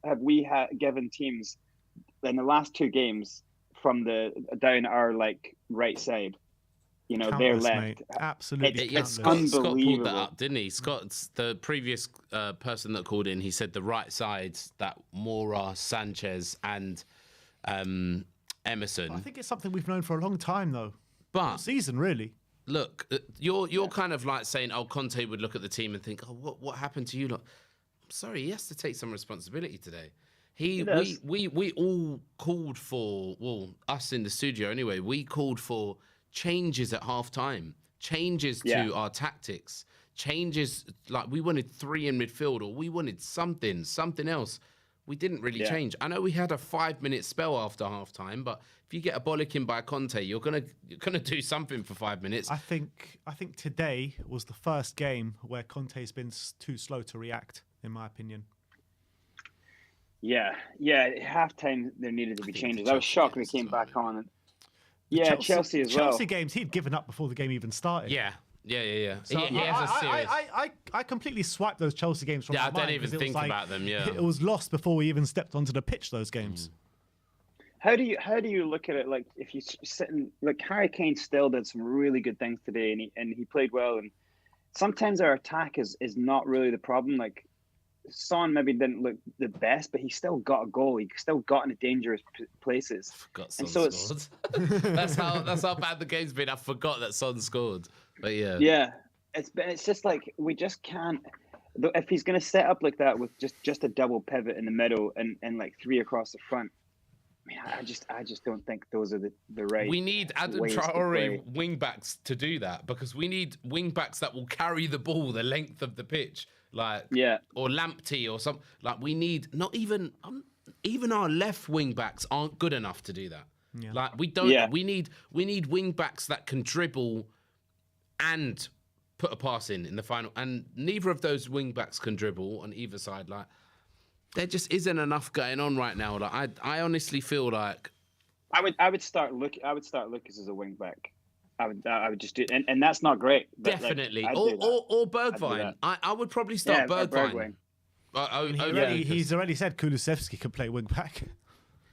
have we given teams in the last two games from down our like right side? You know, they're left. Mate. Absolutely. Scott pulled that up, didn't he? Scott's the previous person that called in. He said the right side, that Mora, Sanchez, and Emerson. I think it's something we've known for a long time, though. But season, really. Look, you're kind of like saying, "Oh, Conte would look at the team and think, oh, what happened to you?" Lot? I'm sorry, he has to take some responsibility today. We all called for, well, us in the studio anyway. We called for changes at half-time, changes to our tactics, changes, like we wanted 3 in midfield, or we wanted something else. We didn't really change. I know we had a 5-minute spell after half-time, but if you get a bollocking by Conte, you're gonna do something for 5 minutes. I think today was the first game where Conte's been too slow to react, in my opinion. Yeah. At half-time there needed to be changes. I was shocked when he came back on. And Chelsea as well. Chelsea games, he'd given up before the game even started. Yeah. So he has a serious... I completely swiped those Chelsea games from my mind. I don't even think about them, It was lost before we even stepped onto the pitch, those games. How do you look at it? Like, if you sit and... Like, Harry Kane still did some really good things today, and he played well. And sometimes our attack is not really the problem. Like, Son maybe didn't look the best, but he still got a goal. He still got into dangerous places. Son scored. That's how bad the game's been. I forgot that Son scored. But yeah. It's just like we just can't. If he's going to set up like that with just a double pivot in the middle and like 3 across the front, I mean, I just don't think those are the right. We need Adam Traore wing backs to do that, because we need wing backs that will carry the ball the length of the pitch. Like, or Lamptey or something. Like, we need not even our left wing backs aren't good enough to do that. Yeah. Like, we don't. Yeah. We need wing backs that can dribble and put a pass in the final. And neither of those wing backs can dribble on either side. Like, there just isn't enough going on right now. Like, I honestly feel like I would start Lucas as a wing back. I would just do, and that's not great. Definitely, like, or Bergwijn. I would probably start Bergwijn. He's already said Kulusevski can play wing back.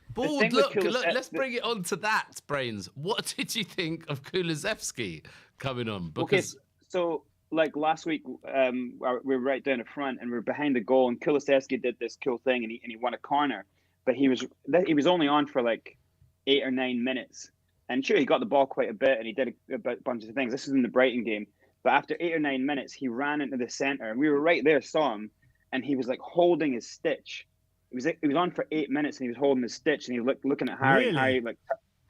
Bold, look, let's bring it on to that, Brains. What did you think of Kulusevski coming on? Because so like last week, we were right down the front and we were behind the goal, and Kulusevski did this cool thing and he won a corner, but he was only on for like 8 or 9 minutes. And sure, he got the ball quite a bit, and he did a bunch of things. This is in the Brighton game. But after 8 or 9 minutes, he ran into the centre, and we were right there, saw him, and he was like holding his stitch. He was on for 8 minutes, and he was holding his stitch, and he was looking at Harry. Really? And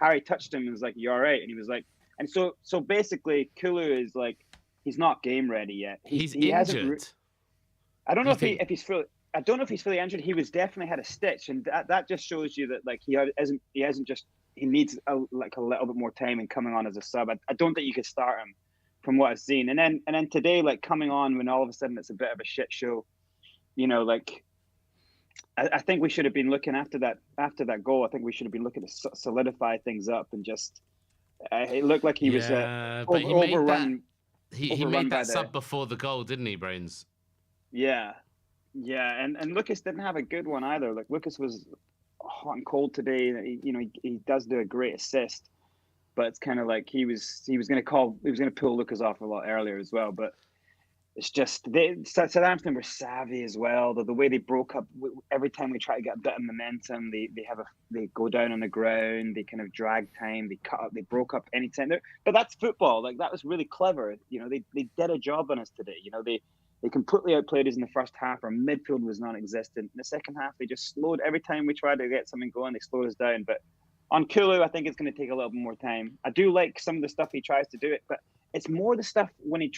Harry touched him and was like, "You all right?" And he was like, and so basically, Kulu is like, he's not game ready yet. He's injured. I don't know if he's fully. I don't know if he's fully injured. He was definitely had a stitch, and that just shows you that like he needs a little bit more time and coming on as a sub. I don't think you could start him from what I've seen. And then today, like coming on when all of a sudden it's a bit of a shit show, you know, like I think we should have been looking after that goal. I think we should have been looking to solidify things up and just. It looked like he was overrun. He made that sub before the goal, didn't he, Brains? Yeah. Yeah, and Lucas didn't have a good one either. Like Lucas was hot and cold today. He does do a great assist, but it's kind of like he was going to pull Lucas off a lot earlier as well. But it's just Southampton were savvy as well. The way they broke up every time we try to get a bit of momentum, they go down on the ground, they kind of drag time, they cut up, they broke up any time there. But that's football. Like that was really clever. You know, they did a job on us today. You know, they completely outplayed us in the first half. Our midfield was non-existent. In the second half, they just slowed every time we tried to get something going. They slowed us down. But on Kulu, I think it's going to take a little bit more time. I do like some of the stuff he tries to do it, but it's more the stuff when he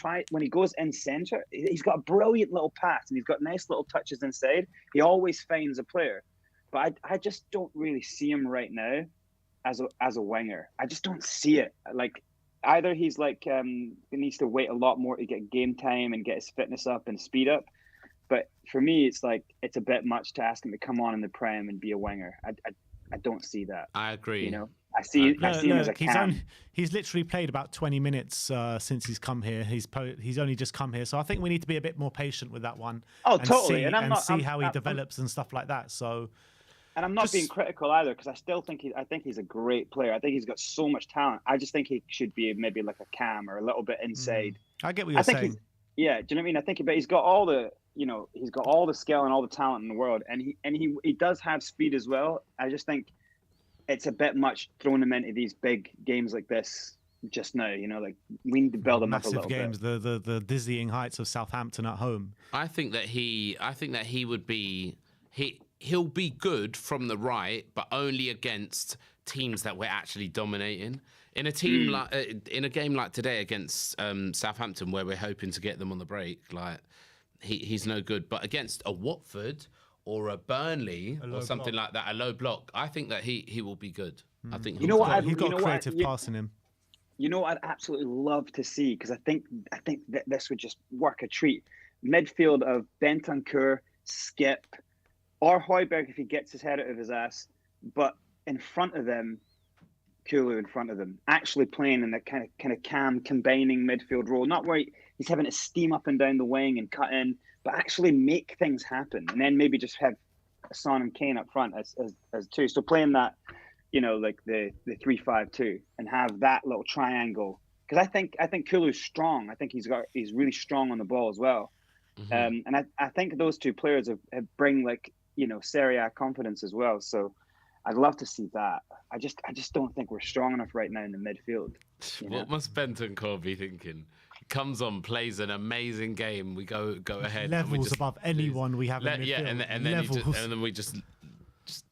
goes in centre. He's got a brilliant little pass and he's got nice little touches inside. He always finds a player, but I just don't really see him right now as a winger. I just don't see it. Like either he's like he needs to wait a lot more to get game time and get his fitness up and speed up. But for me, it's like it's a bit much to ask him to come on in the Prem and be a winger. I don't see that. I agree. You know, I see him as a cam. He's literally played about 20 minutes since he's come here. He's only just come here, so I think we need to be a bit more patient with that one. Oh, totally. And see how he develops and stuff like that. So, and I'm not being critical either because I still think he's a great player. I think he's got so much talent. I just think he should be maybe like a cam or a little bit inside. I get what you're saying. Yeah, do you know what I mean? I think, but he's got all the skill and all the talent in the world, and he does have speed as well. I just think it's a bit much throwing him into these big games like this just now. You know, like we need to build him up a little games, bit. The dizzying heights of Southampton at home. I think that he would be he'll be good from the right, but only against teams that we're actually dominating. In a team like in a game like today against Southampton, where we're hoping to get them on the break, like he's no good. But against a Watford or a Burnley or something like that, a low block, I think that he will be good. I think he's got creative pass in him. You know what I'd absolutely love to see, because I think that this would just work a treat. Midfield of Bentancur, Skip, or Højbjerg if he gets his head out of his ass, but in front of them, Kulu in front of them, actually playing in that kind of cam combining midfield role, not where he's having to steam up and down the wing and cut in, but actually make things happen, and then maybe just have Son and Kane up front as two. So playing that, you know, like the 3-5-2, and have that little triangle, because I think Kulu's strong. I think he's really strong on the ball as well, and I think those two players have bring, like, you know, Serie A confidence as well. So I'd love to see that. I just don't think we're strong enough right now in the midfield. What must Bentancur be thinking? Comes on, plays an amazing game. We go ahead. Levels above anyone we have in midfield. Yeah, and then we just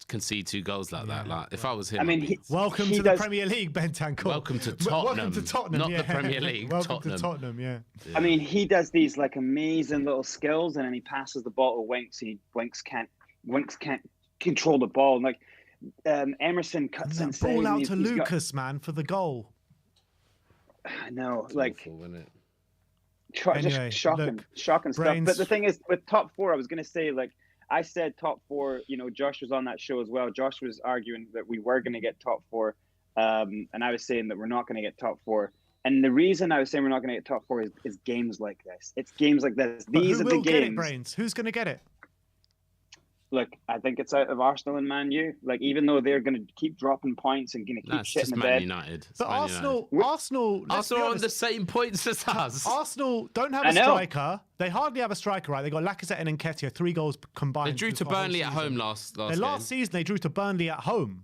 concede 2 goals like that. Like if I was him, I mean, welcome to the Premier League, Bentancur. Welcome to Tottenham. Welcome to Tottenham, not the Premier League. Welcome to Tottenham, yeah. I mean, he does these like amazing little skills, and then he passes the ball to Winks, and Winks can't control the ball. And like Emerson cuts inside. Ball out to Lucas, man, for the goal. I know, like awful, just shocking stuff. But the thing is, with top 4, I was going to say, like I said, top 4. You know, Josh was on that show as well. Josh was arguing that we were going to get top 4, and I was saying that we're not going to get top 4. And the reason I was saying we're not going to get top 4 is games like this. It's games like this. These are the games. Get it, Brains? Who's going to get it? Look, I think it's out of Arsenal and Man U. Like, even though they're going to keep dropping points and going to keep shitting the bed. United. But Arsenal are on the same points as us. Arsenal don't have a striker. They hardly have a striker, right? They got Lacazette and Nketiah, 3 goals combined. They drew to Burnley at home last season. They drew to Burnley at home,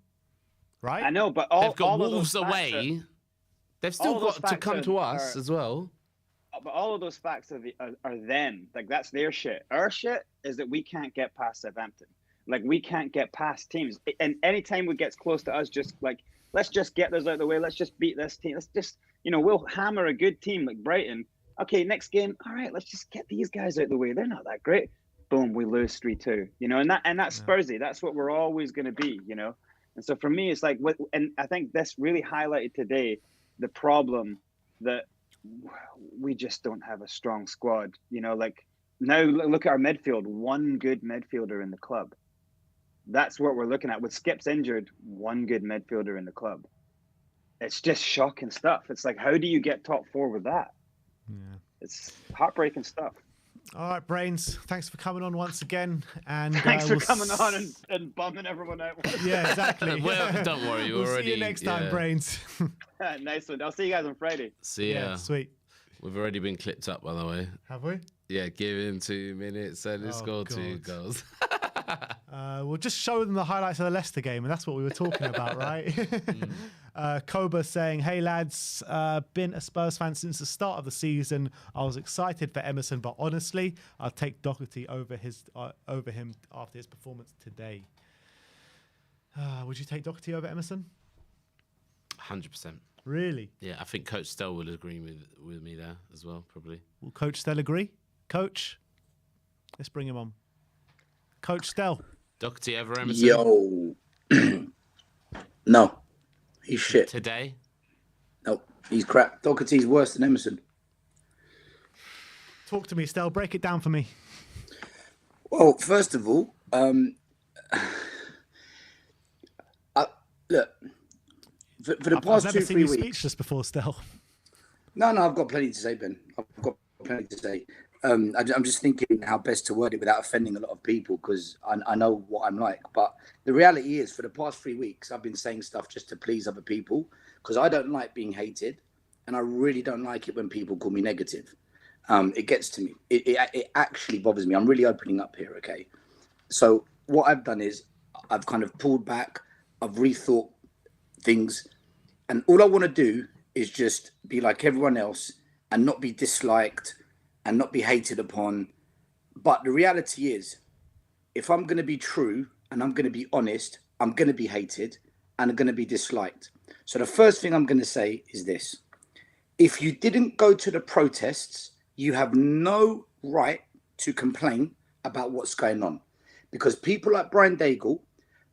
right? I know, but they've got Wolves away. They've still got to come to us as well. But all of those facts are them. Like, that's their shit. Our shit is that we can't get past Southampton. Like, we can't get past teams. And anytime it gets close to us, just like, let's just get this out of the way. Let's just beat this team. Let's just, you know, we'll hammer a good team like Brighton. Okay, next game. All right, let's just get these guys out of the way. They're not that great. Boom, we lose 3-2. You know, and that's Spursy. That's what we're always going to be, you know. And so for me, it's like, and I think this really highlighted today the problem that we just don't have a strong squad. You know, like now look at our midfield. 1 good midfielder in the club. That's what we're looking at. With Skip's injured, 1 good midfielder in the club. It's just shocking stuff. It's like, how do you get top 4 with that? Yeah, it's heartbreaking stuff. All right, Brains, thanks for coming on once again. And thanks for coming on and bumming everyone out. Yeah, exactly. Well, don't worry, we'll see you next time, Brains. Nice one. I'll see you guys on Friday. See ya. Yeah, sweet. We've already been clipped up, by the way. Have we? Yeah, give him 2 minutes and he scored 2 goals. We'll just show them the highlights of the Leicester game, and that's what we were talking about, right? Koba saying, "Hey lads, been a Spurs fan since the start of the season. I was excited for Emerson, but honestly, I'll take Doherty over him after his performance today." Would you take Doherty over Emerson? 100%. Really? Yeah, I think Coach Stell will agree with me there as well, probably. Will Coach Stell agree? Coach, let's bring him on. Coach Stell. Doherty over Emerson? Yo. No. He's shit. Today? No, he's crap. Doherty's worse than Emerson. Talk to me, Stell. Break it down for me. Well, first of all, look, for the past I've never 2-3 seen you weeks. speechless before, Stell. No, I've got plenty to say, Ben. I've got plenty to say. I'm just thinking how best to word it without offending a lot of people, because I know what I'm like. But the reality is, for the past 3 weeks, I've been saying stuff just to please other people, because I don't like being hated, and I really don't like it when people call me negative. It gets to me. It actually bothers me. I'm really opening up here, okay? So what I've done is I've kind of pulled back. I've rethought things, and all I want to do is just be like everyone else and not be disliked and not be hated upon. But the reality is, if I'm going to be true and I'm going to be honest, I'm going to be hated and I'm going to be disliked. So the first thing I'm going to say is this: if you didn't go to the protests, you have no right to complain about what's going on, because people like Brian Daigle,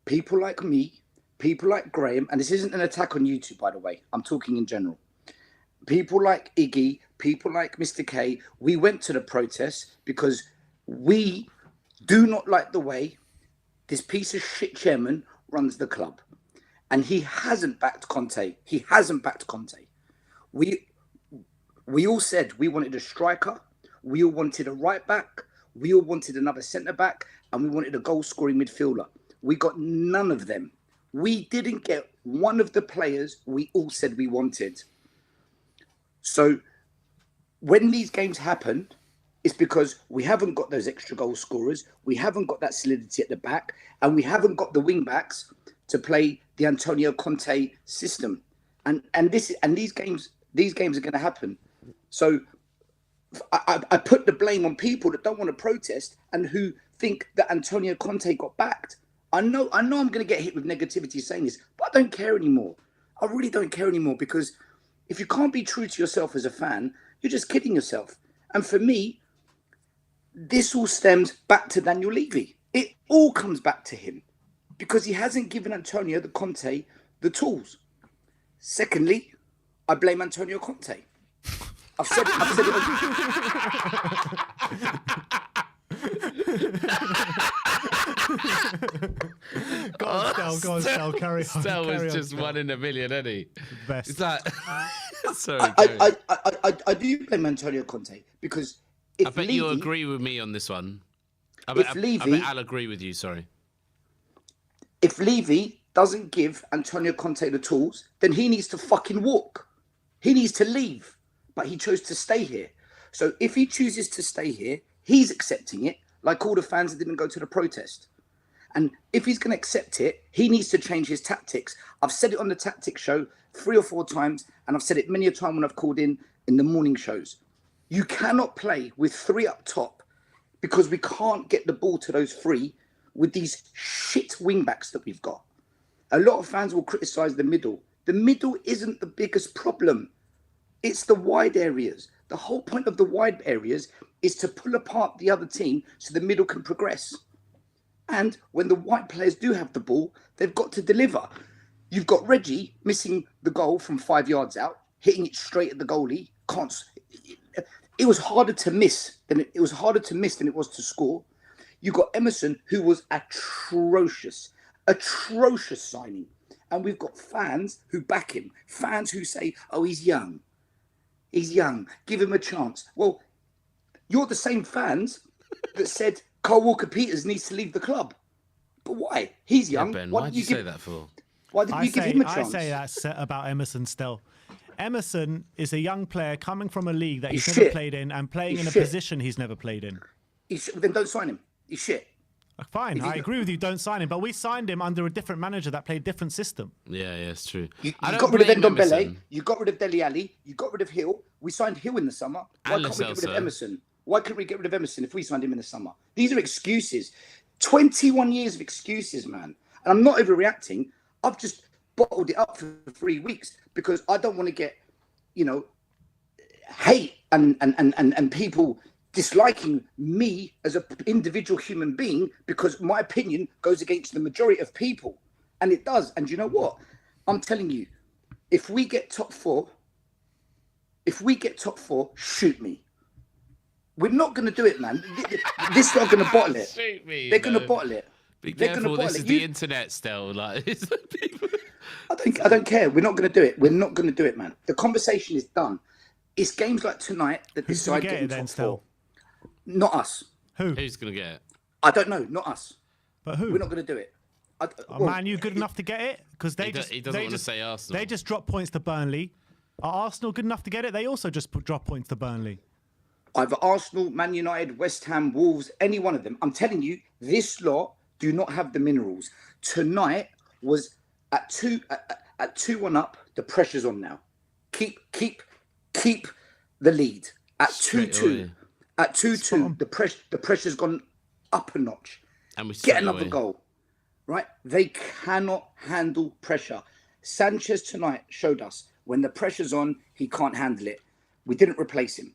people like me, people like Graham, and this isn't an attack on YouTube, by the way, I'm talking in general. People like Iggy, people like Mr. K, we went to the protests because we do not like the way this piece of shit chairman runs the club. And he hasn't backed Conte. He hasn't backed Conte. We all said we wanted a striker, we all wanted a right back, we all wanted another centre back, and we wanted a goal scoring midfielder. We got none of them. We didn't get one of the players we all said we wanted. So when these games happen, it's because we haven't got those extra goal scorers, we haven't got that solidity at the back, and we haven't got the wing backs to play the Antonio Conte system. And these games are going to happen. So I put the blame on people that don't want to protest and who think that Antonio Conte got backed. I know I'm going to get hit with negativity saying this, but I don't care anymore. I really don't care anymore, because if you can't be true to yourself as a fan, you're just kidding yourself. And for me, this all stems back to Daniel Levy. It all comes back to him, because he hasn't given Antonio the Conte the tools. Secondly, I blame Antonio Conte. I've said it. Go on, Stell, carry on. Stell was carry on, just Stell. 1 in a million, isn't he? Best. It's like, sorry. I do blame Antonio Conte, because if I bet Levy, you agree with me on this one. I bet I'll agree with you, sorry. If Levy doesn't give Antonio Conte the tools, then he needs to fucking walk. He needs to leave. But he chose to stay here. So if he chooses to stay here, he's accepting it, like all the fans that didn't go to the protest. And if he's going to accept it, he needs to change his tactics. I've said it on the tactics show 3 or 4 times, and I've said it many a time when I've called in the morning shows. You cannot play with 3 up top, because we can't get the ball to those 3 with these shit wing backs that we've got. A lot of fans will criticise the middle. The middle isn't the biggest problem. It's the wide areas. The whole point of the wide areas is to pull apart the other team so the middle can progress. And when the wide players do have the ball, they've got to deliver. You've got Reggie missing the goal from 5 yards out, hitting it straight at the goalie. It was harder to miss than it was to score. You got Emerson, who was atrocious signing. And we've got fans who back him, fans who say, "Oh, he's young. He's young. Give him a chance." Well, you're the same fans that said Carl Walker-Peters needs to leave the club. But why? He's young. Yeah, Ben, why did you say that for? Why didn't you give him a chance? I say that about Emerson still. Emerson is a young player coming from a league that he's He's never shit. played in and playing He's in a shit. position he's never played in. Then don't sign him. He's shit. Fine, I agree with you. Don't sign him, but we signed him under a different manager that played a different system. Yeah, it's true. You I don't got rid of blame Ndombele. Emerson. You got rid of Dele Alli. You got rid of Hill. We signed Hill in the summer. Why And can't we get rid of Lo Celso. Emerson? Why couldn't we get rid of Emerson if we signed him in the summer? These are excuses. 21 years of excuses, man. And I'm not overreacting. I've just bottled it up for 3 weeks because I don't want to get, hate and people disliking me as an individual human being because my opinion goes against the majority of people. And it does. And you know what? I'm telling you, if we get top four, shoot me. We're not going to do it, man. This not going to bottle it. Shoot me, They're going to man. bottle it. Be They're careful. gonna This bottle is it. the internet still. Like, it's people. I don't care. We're not going to do it. We're not going to do it, man. The conversation is done. It's games like tonight that Who's going decide to get getting it then top still? four. Not us. Who? Who's gonna get it? I don't know. Not us. But who? We're not going to do it. Man, you good enough to get it? Because He doesn't want to say Arsenal. They just dropped points to Burnley. Are Arsenal good enough to get it? They also just drop points to Burnley. Either Arsenal, Man United, West Ham, Wolves, any one of them. I'm telling you, this lot do not have the minerals. Tonight was at 2-1 up. The pressure's on now. Keep the lead at 2-2. At 2-2, the pressure's gone up a notch. And we Get another goal, right? They cannot handle pressure. Sanchez tonight showed us when the pressure's on, he can't handle it. We didn't replace him.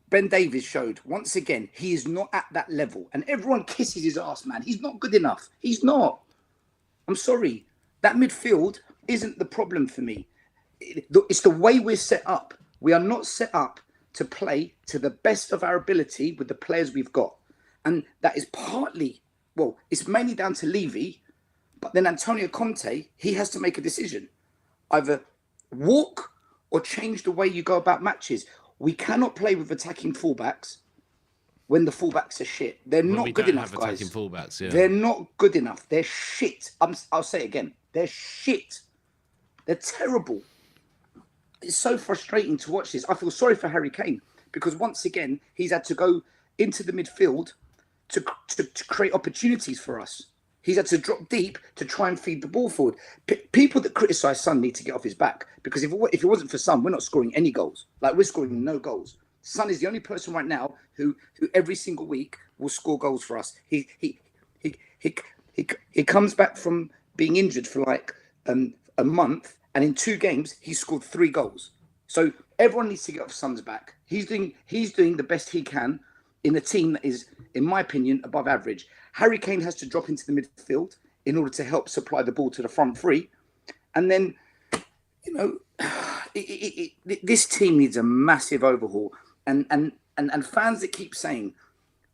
Ben Davies showed once again he is not at that level, and everyone kisses his ass, man. He's not good enough. He's not. I'm sorry. That midfield isn't the problem for me. It's the way we're set up. We are not set up to play to the best of our ability with the players we've got, and that is partly, well, it's mainly down to Levy, but then Antonio Conte, he has to make a decision, either walk or change the way you go about matches. We cannot play with attacking fullbacks when the fullbacks are shit. They're not good enough, guys. Attacking fullbacks, yeah. They're not good enough. They're shit. I'll say it again. They're shit. They're terrible. It's so frustrating to watch this. I feel sorry for Harry Kane because once again, he's had to go into the midfield to create opportunities for us. He's had to drop deep to try and feed the ball forward. People that criticise Son need to get off his back because if it wasn't for Son, we're not scoring any goals. Like, we're scoring no goals. Son is the only person right now who every single week will score goals for us. He comes back from being injured for like a month, and in 2 games he scored 3 goals. So everyone needs to get off Son's back. He's doing the best he can in a team that is, in my opinion, above average. Harry Kane has to drop into the midfield in order to help supply the ball to the front three. And then, this team needs a massive overhaul. And fans that keep saying,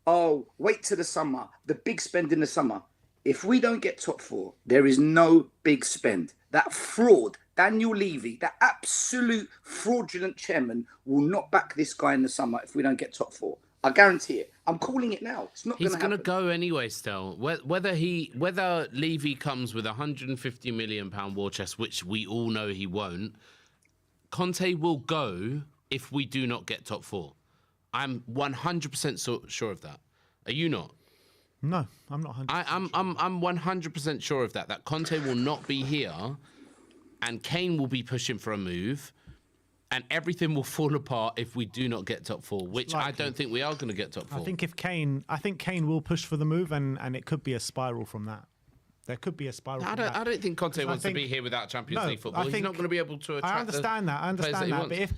oh, wait till the summer, the big spend in the summer. If we don't get top 4, there is no big spend. That fraud, Daniel Levy, that absolute fraudulent chairman will not back this guy in the summer if we don't get top 4. I guarantee it. I'm calling it now. It's not going to happen. He's going to go anyway still. Whether Levy comes with £150 million war chest, which we all know he won't, Conte will go if we do not get top 4. I'm 100% sure of that. Are you not? No, I'm not 100%. I'm 100% sure of that. That Conte will not be here, and Kane will be pushing for a move, and everything will fall apart if we do not get top 4. Which I don't think we are going to get top 4. I think Kane will push for the move, and it could be a spiral from that. There could be a spiral. I don't think Conte wants to be here without Champions League football. He's not going to be able to attract. I understand that. But if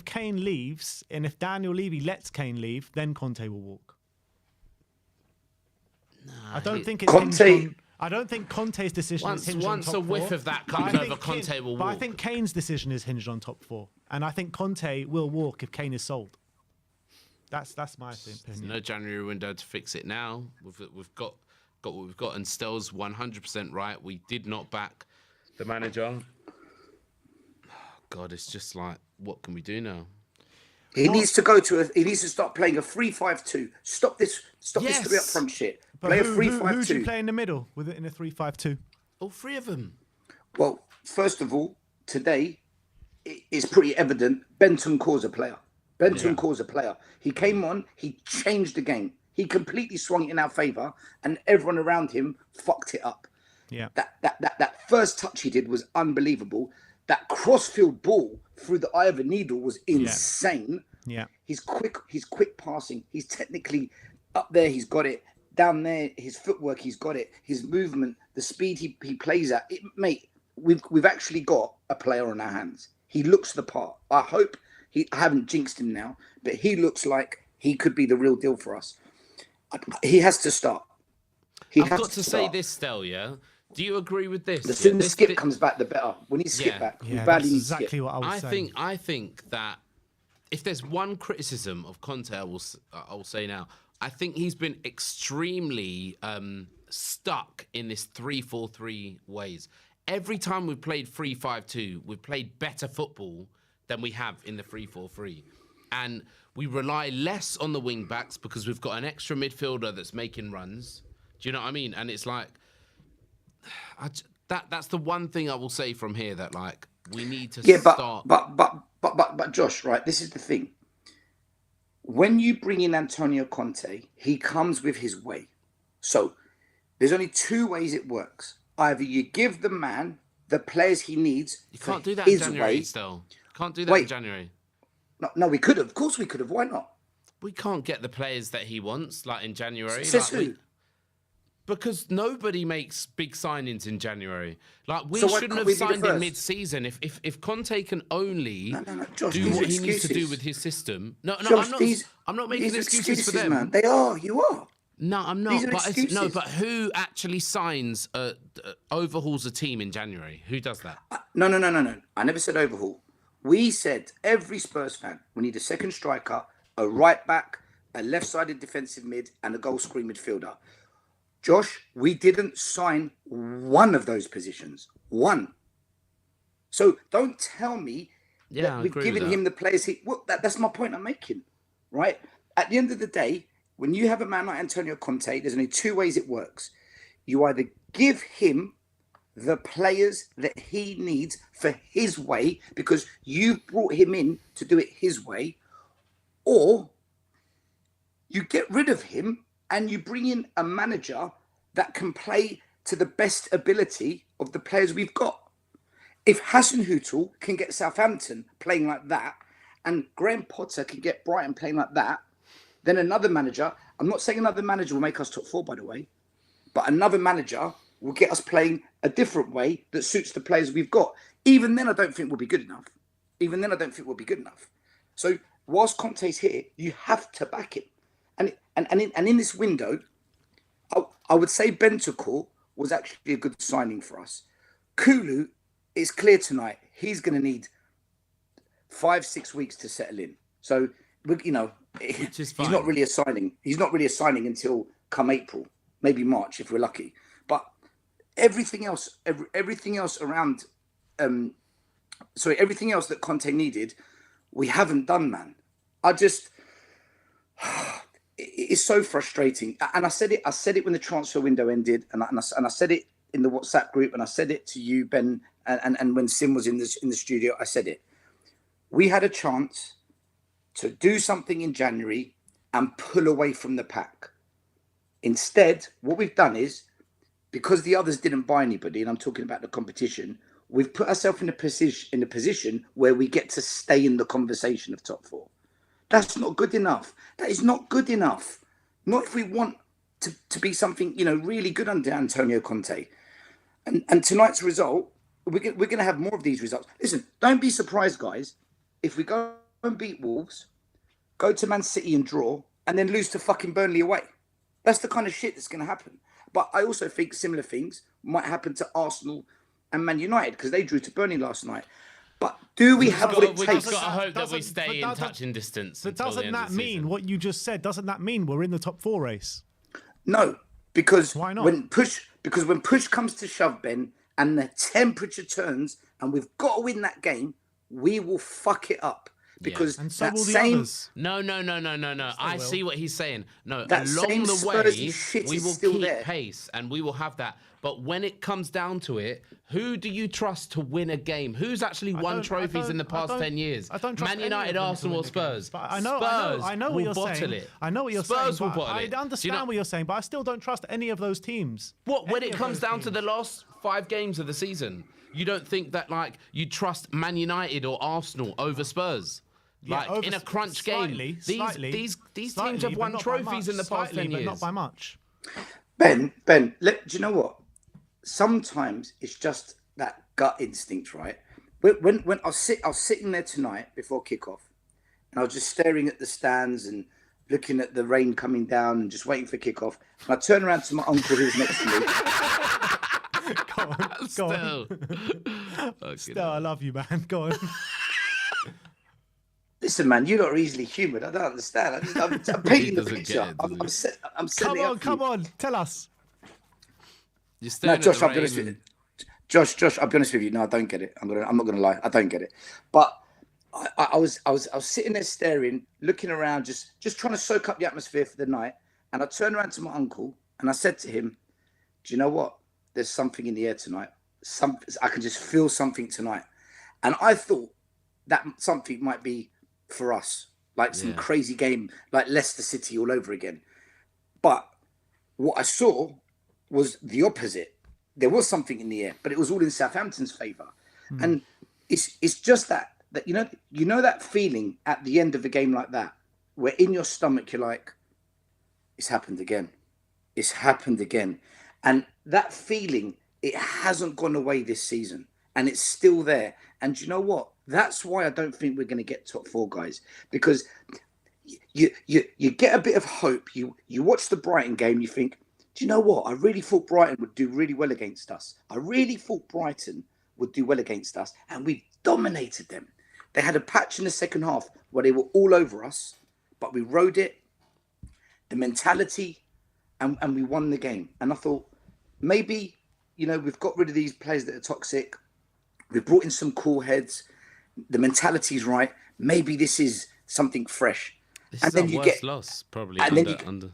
Kane leaves, and if Daniel Levy lets Kane leave, then Conte will walk. I don't think it's Conte. I don't think Conte's decision is hinged on top 4. Once a whiff of that comes over, Conte will walk. But I think Kane's decision is hinged on top 4, and I think Conte will walk if Kane is sold. That's my opinion. There's no January window to fix it now. We've got what we've got, and Stell's 100% right. We did not back the manager. Oh, God, it's just like, what can we do now? He needs to start playing a 3-5-2. Stop this 3 up front shit. Play a 3-5-2. Who do you play in the middle with it in a 3-5-2? All 3 of them. Well, first of all, today, it's pretty evident. Bentancur's a player. Bentancur's a player. He came on, he changed the game. He completely swung it in our favour, and everyone around him fucked it up. Yeah. That first touch he did was unbelievable. That crossfield ball through the eye of a needle was insane. Yeah. He's quick passing. He's technically up there, he's got it. Down there, his footwork, he's got it. His movement, the speed he plays at. Mate, we've actually got a player on our hands. He looks the part. I hope I haven't jinxed him now, but he looks like he could be the real deal for us. He has to start. I've got to say this, Stel, yeah? Do you agree with this? The sooner Skip comes back, the better. We need Skip back. We badly need exactly Skip. what I was saying. I think that if there's one criticism of Conte, I'll say now, I think he's been extremely stuck in this 3-4-3 ways. Every time we've played 3-5-2, we've played better football than we have in the 3-4-3. And we rely less on the wing backs because we've got an extra midfielder that's making runs. Do you know what I mean? And it's like, that's the one thing I will say from here, that like we need to start. But Josh, right? This is the thing. When you bring in Antonio Conte, he comes with his way. So there's only two ways it works. Either you give the man the players he needs. You can't do that in January, still. Can't do that in January. No, we could have. Of course we could have. Why not? We can't get the players that he wants, like in January. Says who? Because nobody makes big signings in January. Like, we shouldn't have signed in mid-season. If Conte can only Josh, do what he needs to do with his system. Josh, I'm not making excuses for them. Man. They are. You are. No, I'm not. But who actually signs, overhauls a team in January? Who does that? No. I never said overhaul. We said, every Spurs fan, we need a second striker, a right back, a left-sided defensive mid, and a goal-scoring midfielder. Josh, we didn't sign one of those positions. One. So don't tell me that we've given him the players. That's my point I'm making, right? At the end of the day, when you have a man like Antonio Conte, there's only two ways it works. You either give him the players that he needs for his way, because you've brought him in to do it his way, or you get rid of him and you bring in a manager that can play to the best ability of the players we've got. If Hasenhüttl can get Southampton playing like that, and Graham Potter can get Brighton playing like that, then another manager, I'm not saying another manager will make us top four, by the way, but another manager will get us playing a different way that suits the players we've got. Even then, I don't think we'll be good enough. So whilst Conte's here, you have to back him. And in this window, I would say Bentancur was actually a good signing for us. Kulu, it's clear tonight, he's going to need 5-6 weeks to settle in. So, he's not really a signing. He's not really a signing until come April, maybe March if we're lucky. But everything else around, everything else that Conte needed, we haven't done, man. It's so frustrating. And I said it when the transfer window ended, and I said it in the WhatsApp group, and I said it to you, Ben, and when Sim was in the studio, I said it. We had a chance to do something in January and pull away from the pack. Instead, what we've done is, because the others didn't buy anybody, and I'm talking about the competition, we've put ourselves in a position where we get to stay in the conversation of top four. That's not good enough. That is not good enough. Not if we want to be something, really good under Antonio Conte. And tonight's result, we're going to have more of these results. Listen, don't be surprised, guys, if we go and beat Wolves, go to Man City and draw, and then lose to fucking Burnley away. That's the kind of shit that's going to happen. But I also think similar things might happen to Arsenal and Man United, because they drew to Burnley last night. But do we have what it takes? We've just got to hope that we stay in touching distance. But doesn't that mean what you just said? Doesn't that mean we're in the top four race? No, because why not? When push comes to shove, Ben, and the temperature turns, and we've got to win that game, we will fuck it up. because And so that will the same others. No. I will. see what he's saying. No, That along same the Spursy way, shit we is will still keep there. pace and we will have that. But when it comes down to it, who do you trust to win a game? Who's actually won trophies in the past 10 years? I don't trust Man any of United, them to Arsenal, win or the games. Spurs? But Spurs I know what will you're bottle saying. it. I know what you're Spurs saying. will bottle I it. Do you understand not- what you're saying, but I still don't trust any of those teams. What, when Any it of comes those down to the teams. last 5 games of the season, you don't think that like you trust Man United or Arsenal over Spurs? Yeah, Like in a crunch game, these teams have won trophies in the past 10 years. but not by much. Ben, do you know what? Sometimes it's just that gut instinct, right? When I was sitting there tonight before kickoff, and I was just staring at the stands and looking at the rain coming down and just waiting for kickoff. And I turned around to my uncle who was next to me. Go on. Still, I love you, man. Go on. Listen, man, you lot are easily humoured. I don't understand. I'm painting the picture. I'm setting it up. Come on, tell us. You're No, staring Josh, at I'll the be honest rain with you. Josh, I'll be honest with you. No, I don't get it. I'm not gonna lie. I don't get it. But I was sitting there staring, looking around, just trying to soak up the atmosphere for the night. And I turned around to my uncle and I said to him, "Do you know what? There's something in the air tonight. I can just feel something tonight." And I thought that something might be for us, like some crazy game, like Leicester City all over again. But what I saw was the opposite. There was something in the air, but it was all in Southampton's favour. And it's just that you know that feeling at the end of a game like that, where in your stomach you're like, it's happened again. It's happened again. And that feeling, it hasn't gone away this season. And it's still there. And you know what? That's why I don't think we're going to get top 4, guys. Because you get a bit of hope. You watch the Brighton game, you think, do you know what? I really thought Brighton would do really well against us. I really thought Brighton would do well against us. And we dominated them. They had a patch in the second half where they were all over us, but we rode it, the mentality, and we won the game. And I thought, maybe, we've got rid of these players that are toxic. We've brought in some cool heads. The mentality's right. Maybe this is something fresh. This and is then our you worst get loss, probably, and under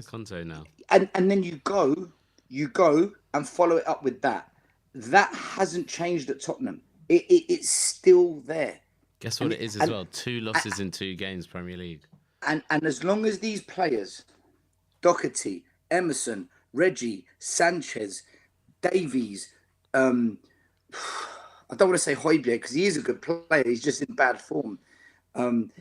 Conte now. And then you go and follow it up with that. That hasn't changed at Tottenham. It's still there. Guess what it is as well? 2 losses in 2 games, Premier League. And as long as these players, Doherty, Emerson, Reggie, Sanchez, Davies, I don't want to say Højbjerg because he is a good player. He's just in bad form.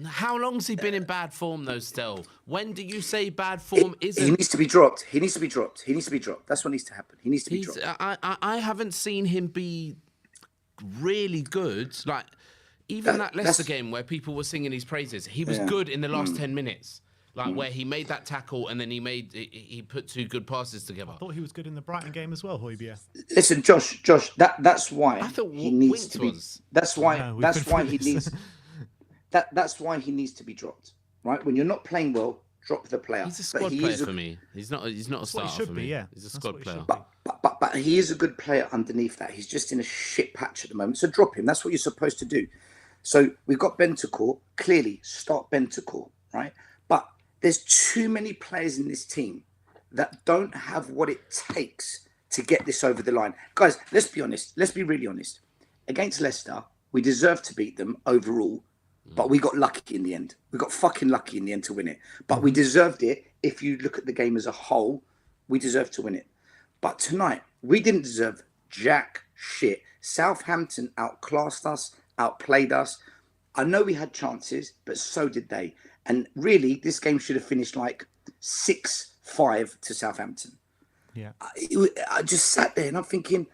How long's he been in bad form, though, still? When do you say bad form isn't? He needs to be dropped. That's what needs to happen. He needs to be dropped. I haven't seen him be really good. Like, even that Leicester game where people were singing his praises, he was good in the last 10 minutes. Like, where he made that tackle and then he put 2 good passes together. I thought he was good in the Brighton game as well, Højbjerg. Listen, Josh, that's why I thought he needs to be. was. That's why he needs. That's why he needs to be dropped. Right? When you're not playing well, drop the player. He's a squad player for me. He's not a starter for me. Yeah. He's a squad player. But he is a good player underneath that. He's just in a shit patch at the moment. So drop him. That's what you're supposed to do. So we've got Bentancur. Clearly, start Bentancur, right? But there's too many players in this team that don't have what it takes to get this over the line. Guys, let's be honest. Let's be really honest. Against Leicester, we deserved to beat them overall, but we got lucky in the end. We got fucking lucky in the end to win it. But we deserved it. If you look at the game as a whole, we deserved to win it. But tonight, we didn't deserve jack shit. Southampton outclassed us, outplayed us. I know we had chances, but so did they. And really, this game should have finished like 6-5 to Southampton. Yeah. I just sat there and I'm thinking,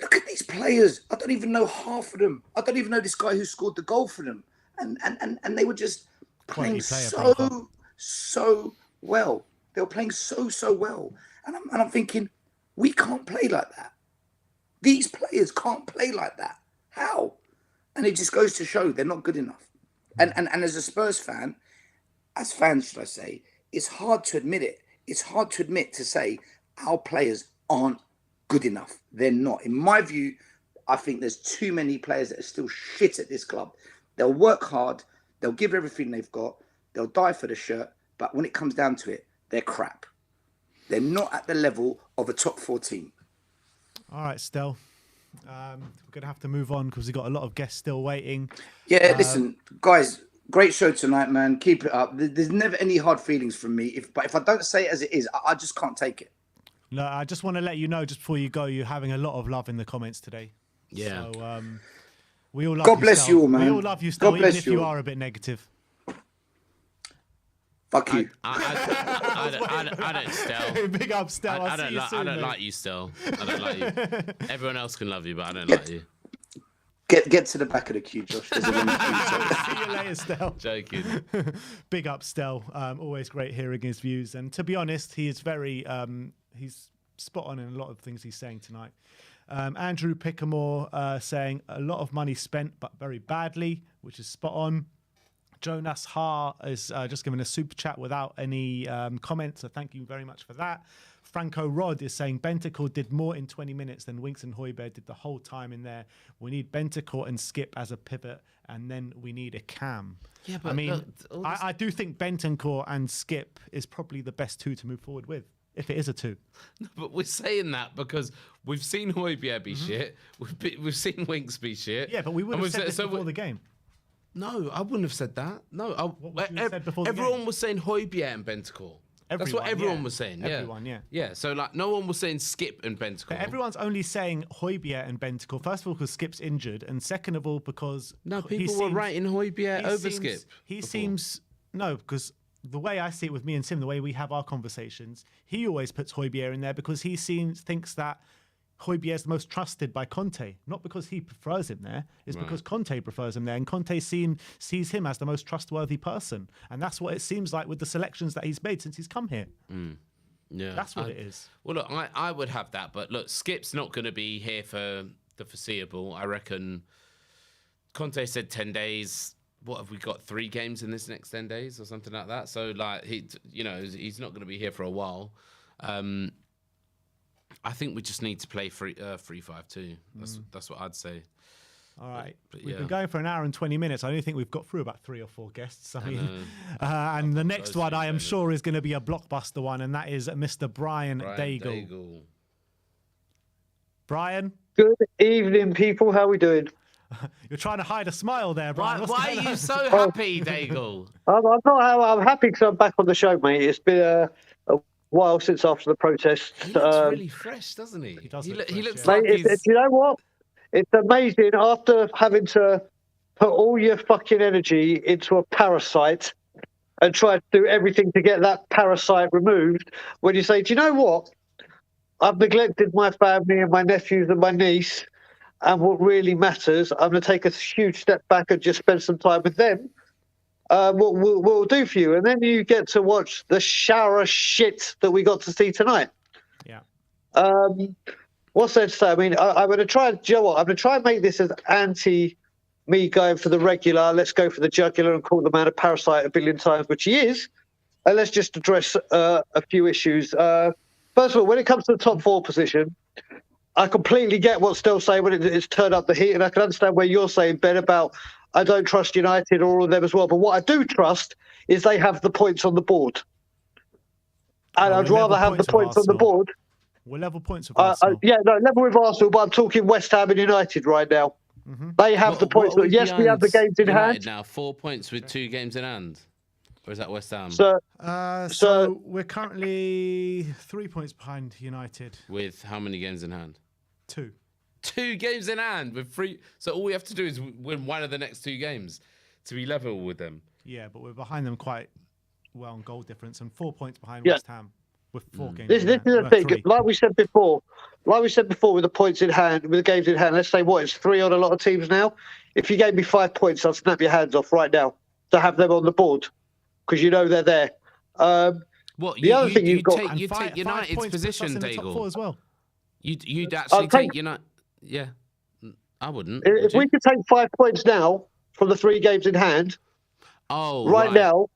look at these players. I don't even know half of them. I don't even know this guy who scored the goal for them. And they were just playing so well. They were playing so well. And I'm thinking, we can't play like that. These players can't play like that. How? And it just goes to show they're not good enough. And as a Spurs fan, as fans, should I say, it's hard to admit it. It's hard to admit to say our players aren't good enough. They're not. In my view, I think there's too many players that are still shit at this club They'll work hard. They'll give everything they've got. They'll die for the shirt. But when it comes down to it, they're crap. They're not at the level of a top 4 team. All right, Stel. We're going to have to move on because we've got a lot of guests still waiting. Yeah, listen, guys, great show tonight, man. Keep it up. There's never any hard feelings from me. But if I don't say it as it is, I just can't take it. No, I just want to let you know, just before you go, you're having a lot of love in the comments today. Yeah. So we all love God you, bless Stel. you all, man. We all love you, Stel, God even bless if you you all. are a bit negative. Fuck you. I don't, Stel. Big up, Stel. I don't like you, Stel. I don't like you. Everyone else can love you, but I don't like you. Get to the back of the queue, Josh. There's a long queue. See you later, Stel. Joking. Big up, Stel. Always great hearing his views. And to be honest, he is very, he's spot on in a lot of things he's saying tonight. Andrew Pickamore saying a lot of money spent, but very badly, which is spot on. Jonas Ha is just giving a super chat without any comments, so thank you very much for that. Franco Rod is saying Bentancur did more in 20 minutes than Winks and Højbjerg did the whole time in there. We need Bentancur and Skip as a pivot, and then we need a cam. Yeah, but I mean, look, I do think Bentancur and Skip is probably the best 2 to move forward with, if it is a 2. No, but we're saying that because we've seen Højbjerg be shit. We've seen Winks be shit. Yeah, but we would have said this before the game. No, I wouldn't have said that. No, What would you have said before the everyone game? was saying Højbjerg and Bentancur. That's what everyone was saying. Yeah. Everyone, yeah. Yeah, so like no one was saying Skip and Bentancur. But everyone's only saying Højbjerg and Bentancur. First of all, because Skip's injured, and second of all, because No, people were rating Højbjerg over Skip. He before. seems no, because the way I see it with me and Tim, the way we have our conversations, he always puts Højbjerg in there because he thinks that Højbjerg is the most trusted by Conte, not because he prefers him there. It's because Conte prefers him there, and Conte sees him as the most trustworthy person, and that's what it seems like with the selections that he's made since he's come here. Yeah, That's what it is. Well, look, I would have that, but look, Skip's not going to be here for the foreseeable. I reckon Conte said 10 days. What have we got? 3 games in this next 10 days or something like that. So like he's not going to be here for a while. I think we just need to play 3-5-2. That's what I'd say. All right. But We've yeah. been going for an hour and 20 minutes. I only think we've got through about 3 or 4 guests. I mean, and the next one I am sure is going to be a blockbuster one, and that is Mr. Brian Daigle. Brian? Good evening, people. How are we doing? You're trying to hide a smile there, Brian. Why are you so happy, Daigle? I'm happy because I'm back on the show, mate. It's been a while since after the protest. He looks really fresh, doesn't he? He does He look looks fresh, like Mate, he's... you know what? It's amazing after having to put all your fucking energy into a parasite and try to do everything to get that parasite removed. When you say, do you know what? I've neglected my family and my nephews and my niece, and what really matters, I'm going to take a huge step back and just spend some time with them. What we'll do for you. And then you get to watch the shower of shit that we got to see tonight. Yeah. What's there to say? I mean, I'm going to try, do you know what? I'm going to try and make this as anti me going for the regular, let's go for the jugular and call the man a parasite a billion times, which he is. And let's just address a few issues. First of all, when it comes to the top 4 position, I completely get what Stel's saying when it's turned up the heat, and I can understand where you're saying, Ben, about I don't trust United or all of them as well. But what I do trust is they have the points on the board. And I'd rather have the points on the board. We're level points with Arsenal. Level with Arsenal, but I'm talking West Ham and United right now. Mm-hmm. They have the points. But yes, we have the games in hand. Now 4 points with 2 games in hand. Or is that West Ham? So we're currently 3 points behind United. With how many games in hand? 2. 2 games in hand with 3. So all we have to do is win one of the next 2 games to be level with them. Yeah, but we're behind them quite well on goal difference, and 4 points behind West Ham with 4 games. This is the thing. 3. Like we said before, with the points in hand, with the games in hand. Let's say it's 3 on a lot of teams now. If you gave me 5 points, I'd snap your hands off right now to have them on the board because you know they're there. The other thing you've got, you take United's position, Daigle. As well. You'd actually take United. Yeah, I wouldn't. If we could take 5 points now from the 3 games in hand, right now,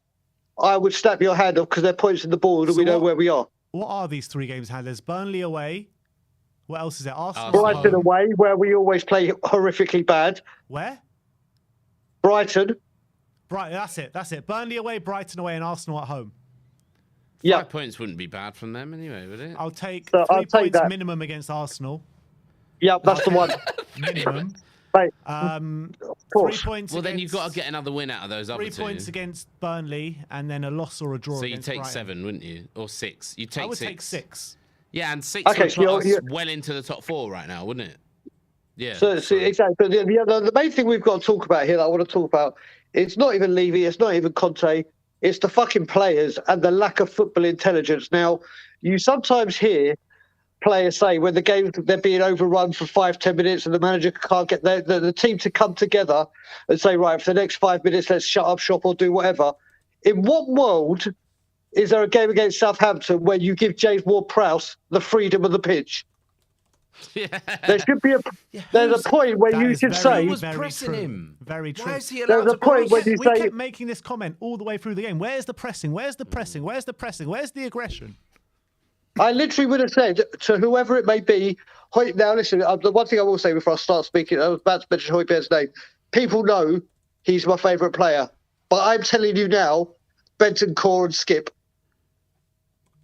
I would snap your hand off because they're points in the board and we know where we are. What are these 3 games in hand? There's Burnley away. What else is there? Arsenal Brighton away, where we always play horrifically bad. Where? Brighton. That's it. Burnley away, Brighton away, and Arsenal at home. 5 points wouldn't be bad from them anyway, would it? I'll take So 3 I'll take points that. minimum against Arsenal. Yeah, that's the one. Minimum. Mate, Of 3 course. 3 points. Well, then you've got to get another win out of those other 3 two. points against Burnley, and then a loss or a draw. So you against take Brighton. 7, wouldn't you? Or 6? You take 6. I would take 6. Yeah, and 6 Okay, would so put us well into the top 4 right now, wouldn't it? Yeah. So exactly. But the main thing we've got to talk about here that I want to talk about, it's not even Levy, it's not even Conte, it's the fucking players and the lack of football intelligence. Now, you sometimes hear players say when the game they're being overrun for 5-10 minutes and the manager can't get the team to come together and say, right, for the next 5 minutes, let's shut up shop or do whatever. In what world is there a game against Southampton where you give James Ward-Prowse the freedom of the pitch? Yeah. There should be there's a point where you should say, Who was pressing true. him? Very true. Why is he allowed there's to a point press? when you We say, kept making this comment all the way through the game. Where's the pressing? Where's the pressing? Where's the pressing? Where's the aggression? I literally would have said to whoever it may be, now listen, the one thing I will say before I start speaking, I was about to mention Højbjerg's name. People know he's my favourite player. But I'm telling you now, Bentancur and Skip.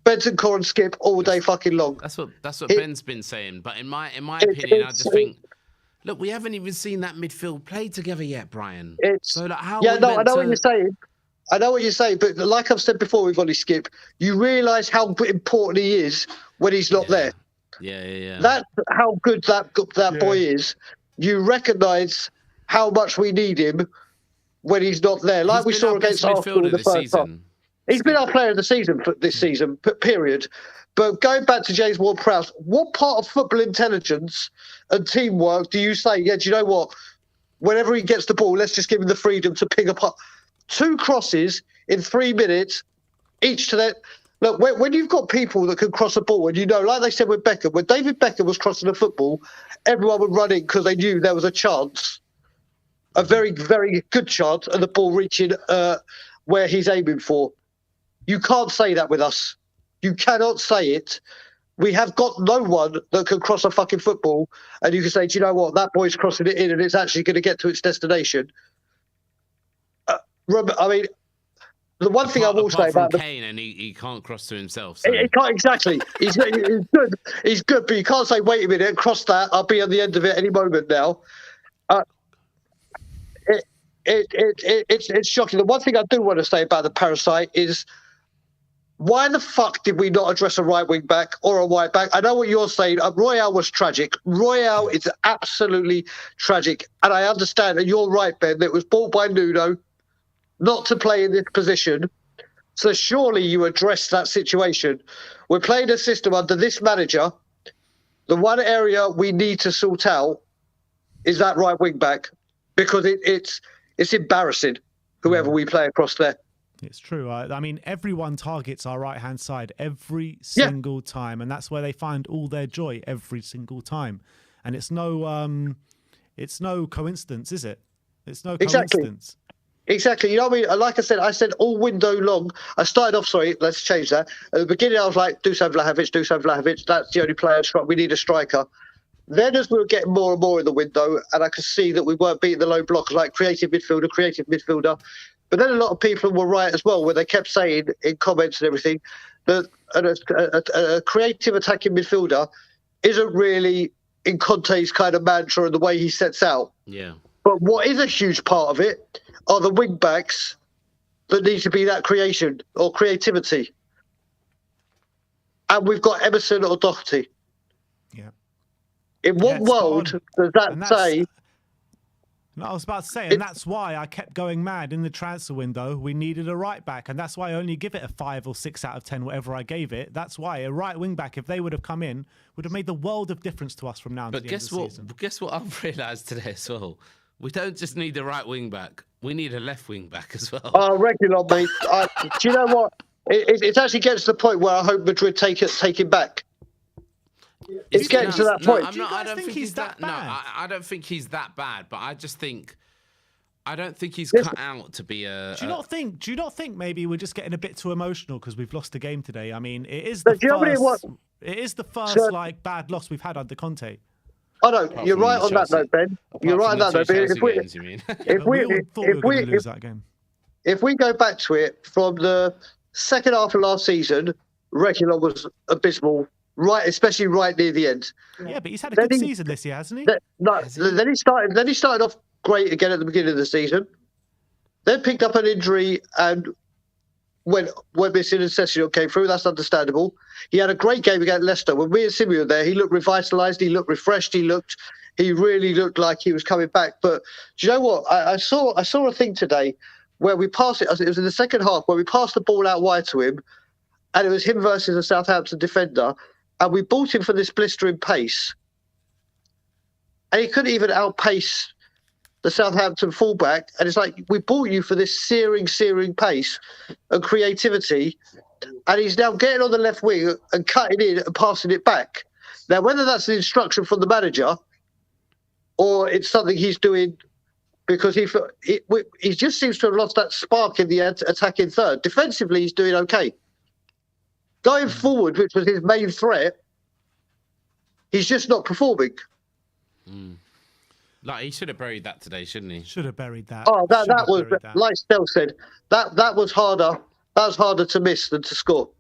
Bentancur and Skip all day fucking long. That's what Ben's been saying. But in my opinion, I just think, look, we haven't even seen that midfield play together yet, Brian. So like, how? Yeah, no, I know what you're saying. I know what you're saying, but like I've said before with Ollie Skip, you realise how important he is when he's not there. Yeah. That's how good that boy is. You recognise how much we need him when he's not there. Like we saw against Arsenal in the first half. He's been our player of the season for this season, period. But going back to James Ward-Prowse, what part of football intelligence and teamwork do you say, yeah, do you know what? Whenever he gets the ball, let's just give him the freedom to pick up 2 crosses in 3 minutes, each to that. Look, when you've got people that can cross a ball, and you know, like they said with Beckham, when David Beckham was crossing the football, everyone would run in because they knew there was a chance, a very, very good chance of the ball reaching where he's aiming for. You can't say that with us. You cannot say it. We have got no one that can cross a fucking football, and you can say, do you know what, that boy's crossing it in and it's actually going to get to its destination. I mean, the one thing I will say about Kane, and he can't cross to himself. So. He can't exactly. He's good. He's good, but you can't say, "Wait a minute, cross that. I'll be on the end of it any moment now." It's shocking. The one thing I do want to say about the Parasite is, why the fuck did we not address a right wing back or a right back? I know what you're saying. Royale was tragic. Royale is absolutely tragic, and I understand. And you're right, Ben. That it was bought by Nuno not to play in this position. So surely you address that situation. We're playing a system under this manager. The one area we need to sort out is that right wing back, because it's embarrassing, whoever we play across there. It's true. I mean, everyone targets our right-hand side every single time, and that's where they find all their joy every single time. And it's no coincidence, is it? It's no coincidence. Exactly. You know what I mean? Like I said all window long. I started off, sorry, let's change that. At the beginning, I was like, Dusan Vlahovic. That's the only player. We need a striker. Then as we were getting more and more in the window, and I could see that we weren't beating the low block, like creative midfielder. But then a lot of people were right as well, where they kept saying in comments and everything that a creative attacking midfielder isn't really in Conte's kind of mantra and the way he sets out. Yeah. But what is a huge part of it are the wing backs that need to be that creation or creativity. And we've got Emerson or Doherty. Yeah. In what world does that say? I was about to say, and that's why I kept going mad in the transfer window. We needed a right back, and that's why I only give it a 5 or 6 out of 10, whatever I gave it. That's why a right wing back, if they would have come in, would have made the world of difference to us from now to the end of the season. But guess what I've realised today as well? We don't just need a right wing back. We need a left wing back as well. Oh, regular, mate. Do you know what? It actually gets to the point where I hope Madrid take him back. It's getting to that point. I don't think he's that bad. No, I don't think he's that bad. But I just think, I don't think he's cut out to be a. Do you not think maybe we're just getting a bit too emotional because we've lost the game today? I mean, it is the first like bad loss we've had under Conte. Oh no, Apart you're from right the on that Chelsea- note, Ben. apart You're right from on the that two note. Ben. Chelsea games, you mean? If we we all thought we were going to lose that game. if we go back to it from the second half of last season, Reguilon was abysmal, right, especially right near the end. Yeah, but he's had a good season this year, hasn't he? Then he started off great again at the beginning of the season. Then picked up an injury and went missing, and Sessegnon came through. That's understandable. He had a great game against Leicester. When we and Simeon were there, he looked revitalised. He looked refreshed. He really looked like he was coming back. But do you know what? I saw a thing today where we passed it. It was in the second half where we passed the ball out wide to him, and it was him versus a Southampton defender, and we bought him for this blistering pace, and he couldn't even outpace the Southampton fullback. And it's like, we bought you for this searing pace and creativity, and he's now getting on the left wing and cutting in and passing it back. Now, whether that's an instruction from the manager or it's something he's doing because he just seems to have lost that spark in the attacking third. Defensively, he's doing okay. Going forward, which was his main threat, he's just not performing. Like, he should have buried that today, shouldn't he? Should have buried that. Oh, that was, like Stel said, that was harder. That was harder to miss than to score.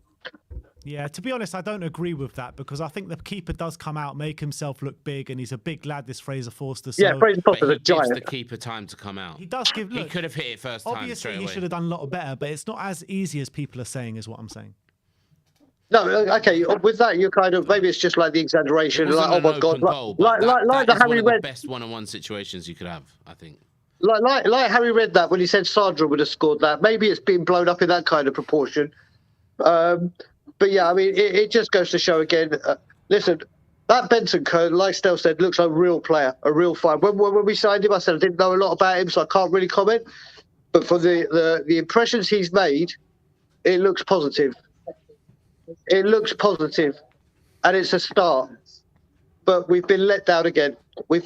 Yeah, to be honest, I don't agree with that because I think the keeper does come out, make himself look big, and he's a big lad, this Fraser Forster. So yeah, Fraser Forster's a But he gives giant. the keeper time to come out. he does give. Look, He could have hit it first time obviously, straight he away. should have done a lot better, but it's not as easy as people are saying, is what I'm saying. No, okay. With that, you're kind of, maybe it's just like the exaggeration. It wasn't Like, oh an my god, open goal, but like that the is one Harry of the Red, best one-on-one situations you could have, I think. like Harry read that when he said Sandra would have scored that. Maybe it's been blown up in that kind of proportion. But yeah, I mean, it just goes to show again. Listen, that Benson Kern, like Stel said, looks like a real player, a real fight. When we signed him, I said I didn't know a lot about him, so I can't really comment. But for the impressions he's made, it looks positive. It looks positive, and it's a start. But we've been let down again. And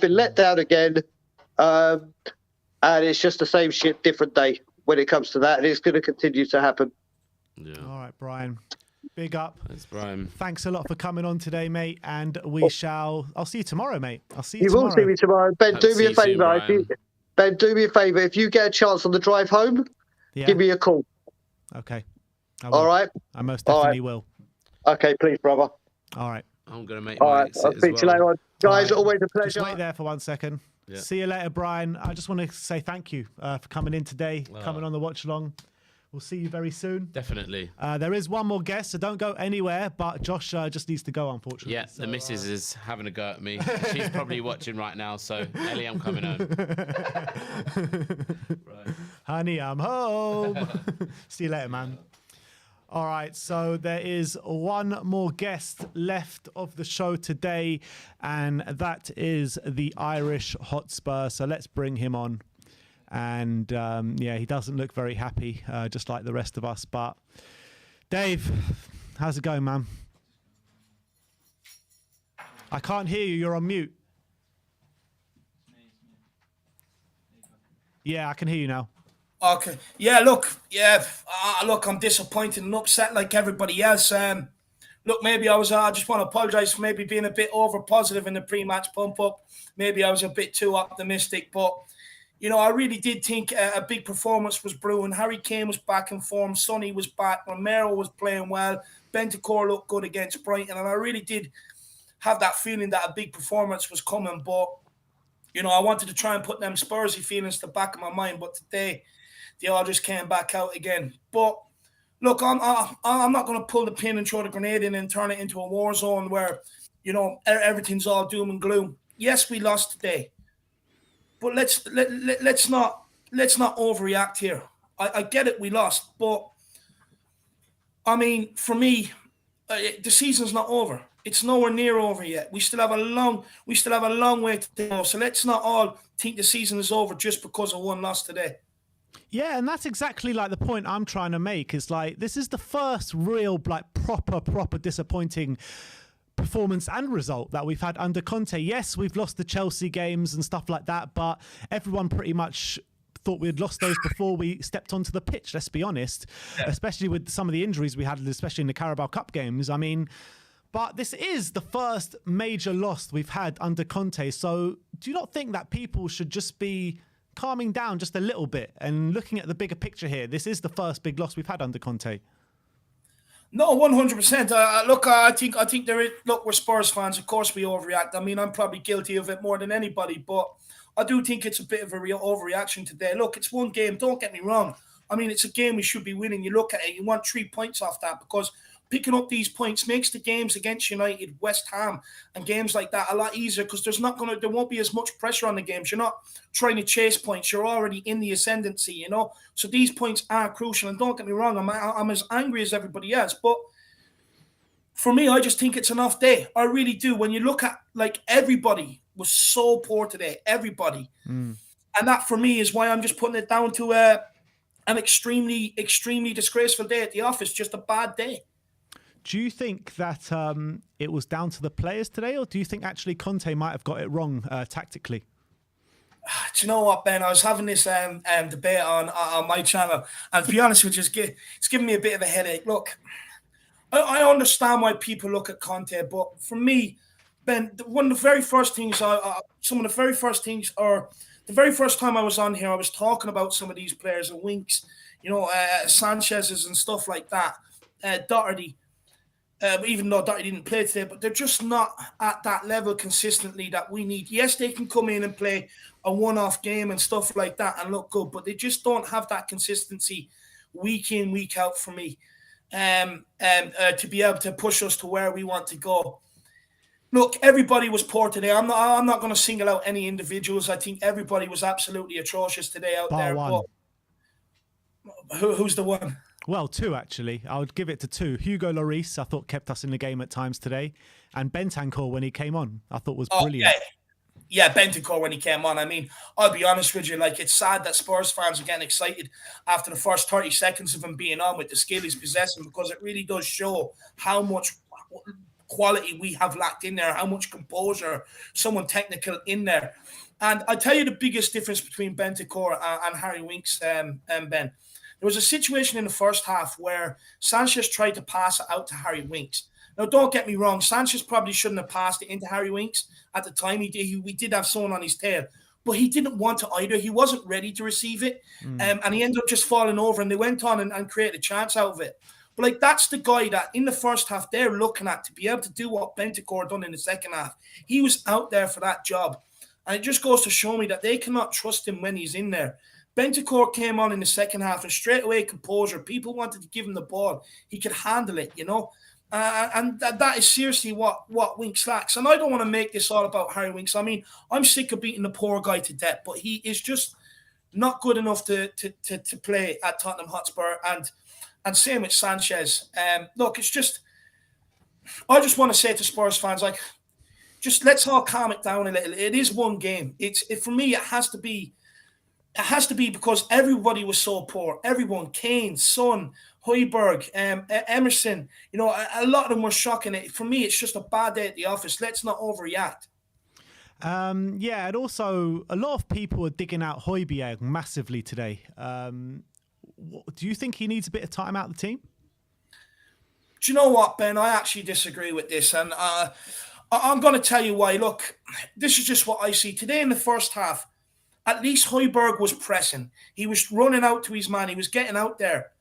it's just the same shit, different day when it comes to that, and it's going to continue to happen. Yeah. All right, Brian. Big up. Thanks, Brian. Thanks a lot for coming on today, mate. And I'll see you tomorrow, mate. I'll see you You tomorrow. will see me tomorrow. Ben, Hope do to me a see you soon, favour. Brian. Ben, do me a favour. If you get a chance on the drive home, Yeah. give me a call. Okay. I will. All right? I most All definitely will. Okay, please, brother. All right. I'm going to make All my right. exit I'll as speak to you well. later on. Guys, All right. always a Just pleasure. wait there for 1 second. Yeah. See you later, Brian. I just want to say thank you for coming in today, coming on the watch along. We'll see you very soon. Definitely. There is one more guest, so don't go anywhere. But Josh just needs to go, unfortunately. Yeah, So, the missus is having a go at me. She's probably watching right now, so Ellie, I'm coming home. Right. Honey, I'm home. See you later, man. All right, so there is one more guest left of the show today, and that is the Irish Hotspur. So let's bring him on. And yeah, he doesn't look very happy, just like the rest of us. But Dave, how's it going, man? I can't hear you. You're on mute. Yeah, I can hear you now. Okay. Yeah, look, I'm disappointed and upset like everybody else. Look, maybe I just want to apologise for maybe being a bit over positive in the pre-match pump up. Maybe I was a bit too optimistic, but you know, I really did think a big performance was brewing. Harry Kane was back in form. Sonny was back. Romero was playing well. Bentancur looked good against Brighton. And I really did have that feeling that a big performance was coming. But, you know, I wanted to try and put them Spursy feelings to the back of my mind. But today, they all just came back out again. But, look, I'm not going to pull the pin and throw the grenade in and turn it into a war zone where, you know, everything's all doom and gloom. Yes, we lost today. But let's not overreact here. I get it, we lost, but I mean, for me, the season's not over. It's nowhere near over yet. We still have a long way to go. So let's not all think the season is over just because of one loss today. Yeah, and that's exactly like the point I'm trying to make. Is like this is the first real, like proper disappointing performance and result that we've had under Conte. Yes, we've lost the Chelsea games and stuff like that, but everyone pretty much thought we had lost those before we stepped onto the pitch, let's be honest, especially with some of the injuries we had, especially in the Carabao Cup games. I mean, But this is the first major loss we've had under Conte. So do you not think that people should just be calming down just a little bit and looking at the bigger picture here? This is the first big loss we've had under Conte. No, 100%. Look, I think there is. Look, we're Spurs fans. Of course, we overreact. I mean, I'm probably guilty of it more than anybody, but I do think it's a bit of a real overreaction today. Look, it's one game. Don't get me wrong. I mean, it's a game we should be winning. You look at it, you want 3 points off that, because picking up these points makes the games against United, West Ham, and games like that a lot easier, because there won't be as much pressure on the games. You're not trying to chase points. You're already in the ascendancy, you know. So these points are crucial. And don't get me wrong, I'm as angry as everybody else, but for me, I just think it's an off day. I really do. When you look at, like, everybody was so poor today, everybody, and that for me is why I'm just putting it down to an extremely, extremely disgraceful day at the office. Just a bad day. Do you think that it was down to the players today, or do you think actually Conte might have got it wrong tactically? Do you know what, Ben? I was having this debate on my channel, and to be honest with you, it's giving me a bit of a headache. Look, I understand why people look at Conte, but for me, Ben, one of the very first things, the very first time I was on here, I was talking about some of these players and Winks, you know, Sanchez's and stuff like that, Doherty. Even though Doherty didn't play today, but they're just not at that level consistently that we need. Yes, they can come in and play a one-off game and stuff like that and look good, but they just don't have that consistency week in, week out for me to be able to push us to where we want to go. Look, everybody was poor today. I'm not going to single out any individuals. I think everybody was absolutely atrocious today out there. One. But who's the one? Well, two, actually. I would give it to two. Hugo Lloris, I thought, kept us in the game at times today. And Bentancur, when he came on, I thought was brilliant. Yeah, Bentancur when he came on. I mean, I'll be honest with you, like, it's sad that Spurs fans are getting excited after the first 30 seconds of him being on with the skill he's possessing, because it really does show how much quality we have lacked in there, how much composure, someone technical in there. And I tell you the biggest difference between Bentancur and Harry Winks, Ben. There was a situation in the first half where Sanchez tried to pass it out to Harry Winks. Now, don't get me wrong, Sanchez probably shouldn't have passed it into Harry Winks at the time. We did have someone on his tail, but he didn't want to either. He wasn't ready to receive it, and he ended up just falling over, and they went on and created a chance out of it. But, like, that's the guy that in the first half they're looking at to be able to do what Bentancur done in the second half. He was out there for that job, and it just goes to show me that they cannot trust him when he's in there. Bentancur came on in the second half and straight away composure. People wanted to give him the ball. He could handle it, you know. And that is seriously what Winks lacks. And I don't want to make this all about Harry Winks. I mean, I'm sick of beating the poor guy to death, but he is just not good enough to play at Tottenham Hotspur. And same with Sanchez. Look, it's just, I just want to say to Spurs fans, like, just let's all calm it down a little. It is one game. For me, it has to be because everybody was so poor. Everyone, Kane, Son, Højbjerg, Emerson, you know, a lot of them were shocking. For me, it's just a bad day at the office. Let's not overreact. Yeah, and also a lot of people are digging out Højbjerg massively today. Do you think he needs a bit of time out of the team? Do you know what, Ben? I actually disagree with this. And I'm going to tell you why. Look, this is just what I see. Today in the first half, at least Højbjerg was pressing. He was running out to his man. He was getting out there.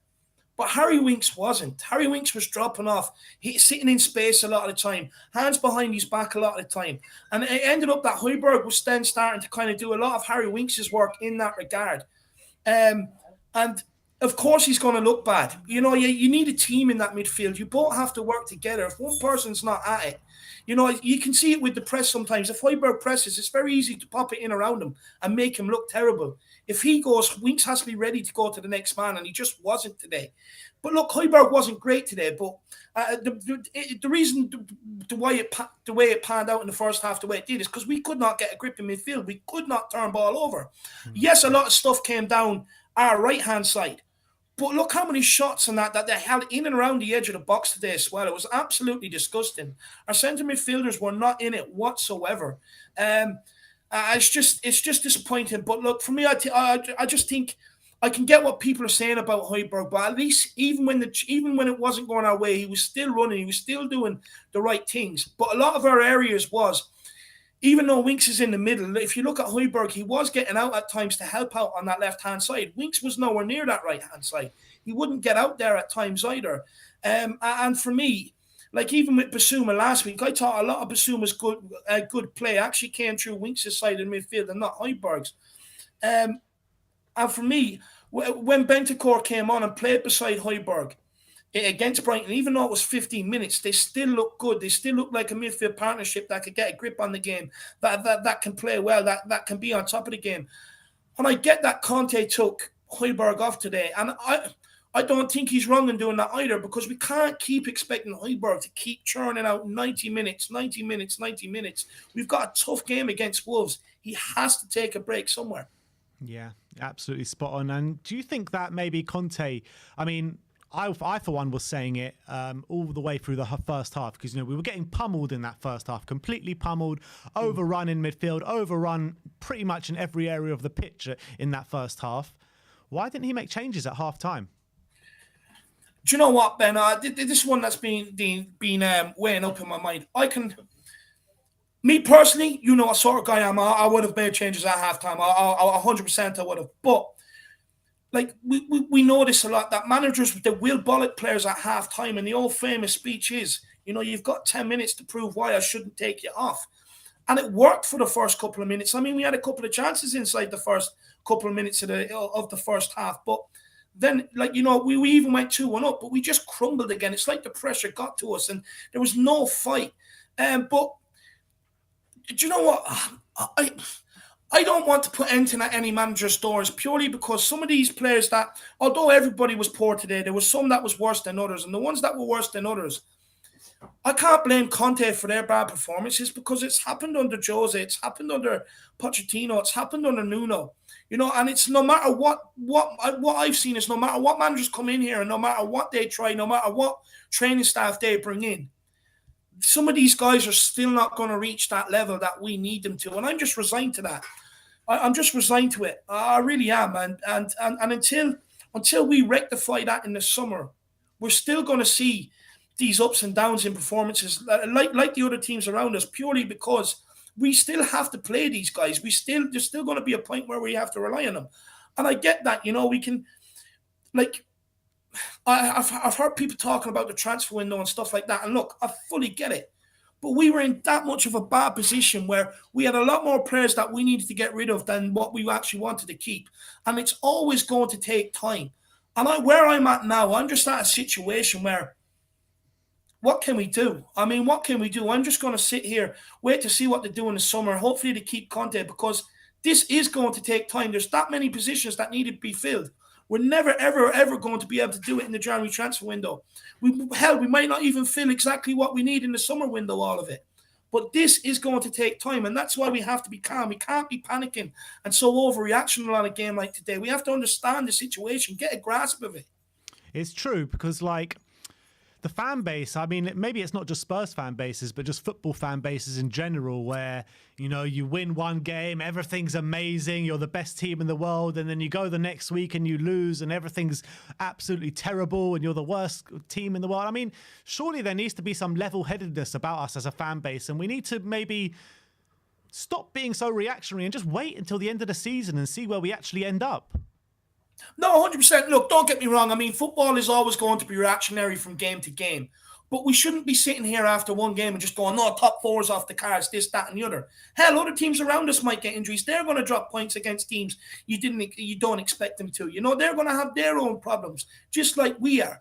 But Harry Winks wasn't. Harry Winks was dropping off. He's sitting in space a lot of the time, hands behind his back a lot of the time. And it ended up that Højbjerg was then starting to kind of do a lot of Harry Winks' work in that regard. And of course he's going to look bad. You know, you need a team in that midfield. You both have to work together. If one person's not at it, you know, you can see it with the press sometimes. If Højbjerg presses, it's very easy to pop it in around him and make him look terrible. If he goes, Winks has to be ready to go to the next man, and he just wasn't today. But look, Højbjerg wasn't great today. But the reason the way it panned out in the first half the way it did is because we could not get a grip in midfield. We could not turn ball over. Yes, a lot of stuff came down our right-hand side. But look how many shots and that they held in and around the edge of the box today as well. It was absolutely disgusting. Our centre midfielders were not in it whatsoever. It's just disappointing. But look, for me, I just think I can get what people are saying about Højbjerg, but at least even when it wasn't going our way, he was still running. He was still doing the right things. But a lot of our areas was, even though Winks is in the middle, if you look at Højbjerg, he was getting out at times to help out on that left-hand side. Winks was nowhere near that right-hand side. He wouldn't get out there at times either. And for me, like even with Basuma last week, I thought a lot of Basuma's good play actually came through Winks' side in midfield and not Højbjerg's. And for me, when Bentancur came on and played beside Højbjerg against Brighton, even though it was 15 minutes, they still look good. They still look like a midfield partnership that could get a grip on the game, that can play well, that can be on top of the game. And I get that Conte took Højbjerg off today. And I don't think he's wrong in doing that either, because we can't keep expecting Højbjerg to keep churning out 90 minutes. We've got a tough game against Wolves. He has to take a break somewhere. Yeah, absolutely spot on. And do you think that maybe Conte, I mean, I for one was saying it all the way through the first half, because, you know, we were getting pummeled in that first half, completely pummeled, overrun in midfield, overrun pretty much in every area of the pitch in that first half. Why didn't he make changes at half time? Do you know what, Ben? This is one that's been weighing up in my mind. Me personally, you know what sort of guy I am. I would have made changes at halftime. 100% I would have. But like we know this a lot, that managers, they will bollock players at halftime, and the old famous speech is, you know, you've got 10 minutes to prove why I shouldn't take you off. And it worked for the first couple of minutes. I mean, we had a couple of chances inside the first couple of minutes of the first half, but then, like, you know, we even went 2-1 up, but we just crumbled again. It's like the pressure got to us and there was no fight. But do you know what? I don't want to put anything at any manager's doors, purely because some of these players that, although everybody was poor today, there was some that was worse than others. And the ones that were worse than others, I can't blame Conte for their bad performances, because it's happened under Jose, it's happened under Pochettino, it's happened under Nuno. You know, and it's no matter what I've seen is, no matter what managers come in here and no matter what they try, no matter what training staff they bring in, some of these guys are still not going to reach that level that we need them to. And I'm just resigned to that. I'm just resigned to it. I really am. And until we rectify that in the summer, we're still going to see these ups and downs in performances like the other teams around us, purely because we still have to play these guys. There's still going to be a point where we have to rely on them. And I get that, you know, we can, like, I've heard people talking about the transfer window and stuff like that. And look, I fully get it. But we were in that much of a bad position where we had a lot more players that we needed to get rid of than what we actually wanted to keep. And it's always going to take time. And where I'm at now, I'm just at a situation where, what can we do? I mean, what can we do? I'm just going to sit here, wait to see what they do in the summer, hopefully to keep Conte, because this is going to take time. There's that many positions that need to be filled. We're never, ever, ever going to be able to do it in the January transfer window. We might not even fill exactly what we need in the summer window, all of it. But this is going to take time, and that's why we have to be calm. We can't be panicking and so overreactional on a game like today. We have to understand the situation, get a grasp of it. It's true, because, like, the fan base, I mean, maybe it's not just Spurs fan bases, but just football fan bases in general, where, you know, you win one game, everything's amazing, you're the best team in the world, and then you go the next week and you lose and everything's absolutely terrible and you're the worst team in the world. I mean, surely there needs to be some level-headedness about us as a fan base, and we need to maybe stop being so reactionary and just wait until the end of the season and see where we actually end up. No, 100%. Look, don't get me wrong. I mean, football is always going to be reactionary from game to game. But we shouldn't be sitting here after one game and just going, no, top four's off the cards, this, that, and the other. Hell, other teams around us might get injuries. They're going to drop points against teams you don't expect them to. You know, they're going to have their own problems, just like we are.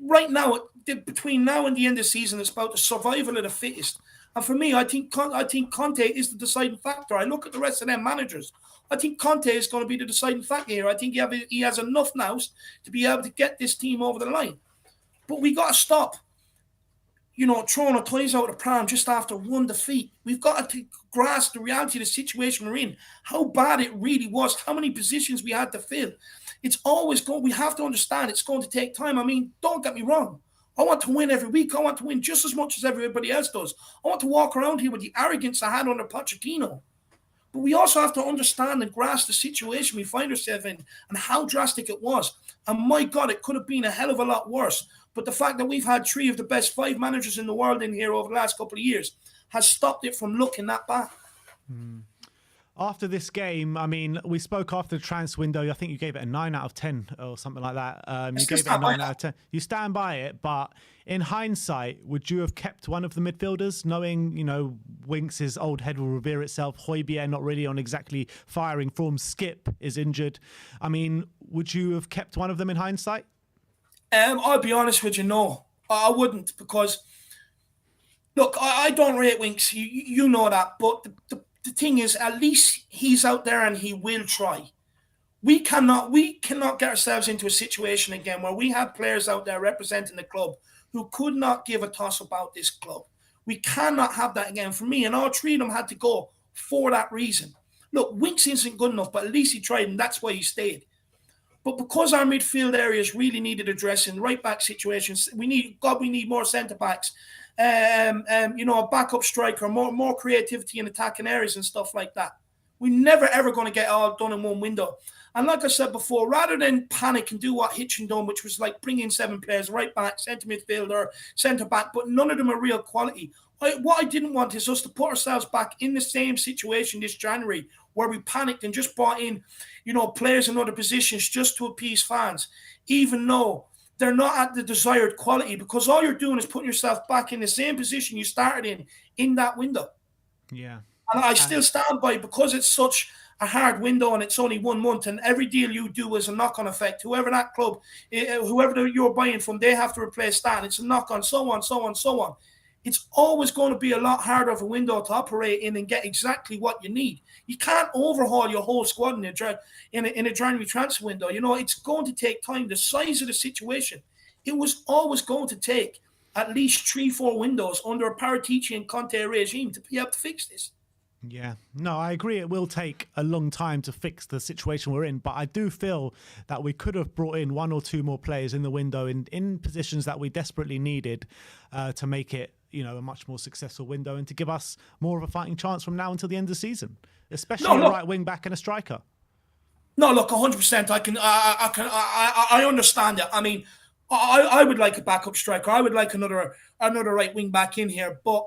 Right now, between now and the end of the season, it's about the survival of the fittest. And for me, I think Conte is the deciding factor. I look at the rest of them managers. I think Conte is going to be the deciding factor here. I think he has enough nous to be able to get this team over the line. But we got to stop, you know, throwing our toys out of the pram just after one defeat. We've got to grasp the reality of the situation we're in, how bad it really was, how many positions we had to fill. It's always going. We have to understand it's going to take time. I mean, don't get me wrong. I want to win every week. I want to win just as much as everybody else does. I want to walk around here with the arrogance I had under Pochettino. But we also have to understand and grasp the situation we find ourselves in and how drastic it was. And my God, it could have been a hell of a lot worse. But the fact that we've had 3 of the best 5 managers in the world in here over the last couple of years has stopped it from looking that bad. After this game, I mean, we spoke after the transfer window. I think you gave it a 9 out of 10 or something like that. You gave it a 9 out of 10. You stand by it, but in hindsight, would you have kept one of the midfielders, knowing, Winks' old head will revere itself, Højbjerg not really on exactly firing form, Skip is injured. I mean, would you have kept one of them in hindsight? I'll be honest with you, no. I wouldn't, because, look, I don't rate Winks. You know that, but the thing is, at least he's out there and he will try. We cannot get ourselves into a situation again where we have players out there representing the club who could not give a toss about this club. We cannot have that again. For me, and all 3 of them had to go for that reason. Look, Winks isn't good enough, but at least he tried, and that's why he stayed. But because our midfield areas really needed addressing, right back situations, we need more centre backs. A backup striker, more creativity in attacking areas and stuff like that. We're never, ever going to get all done in one window. And like I said before, rather than panic and do what Hitchin done, which was like bring in 7 players, right back, centre midfielder, centre back, but none of them are real quality. What I didn't want is us to put ourselves back in the same situation this January where we panicked and just brought in, players in other positions just to appease fans, even though they're not at the desired quality, because all you're doing is putting yourself back in the same position you started in that window. Yeah. And I still stand by, because it's such a hard window and it's only 1 month, and every deal you do is a knock-on effect. Whoever that club, whoever you're buying from, they have to replace that. And it's a knock-on, so on, so on, so on. It's always going to be a lot harder of a window to operate in and get exactly what you need. You can't overhaul your whole squad in a January transfer window. It's going to take time. The size of the situation, it was always going to take at least 3-4 windows under a Paratici and Conte regime to be able to fix this. Yeah, no, I agree. It will take a long time to fix the situation we're in, but I do feel that we could have brought in 1 or 2 more players in the window in positions that we desperately needed to make it, a much more successful window and to give us more of a fighting chance from now until the end of the season, especially a right wing back and a striker. No, look, 100%. I understand it. I mean, I would like a backup striker. I would like another right wing back in here, but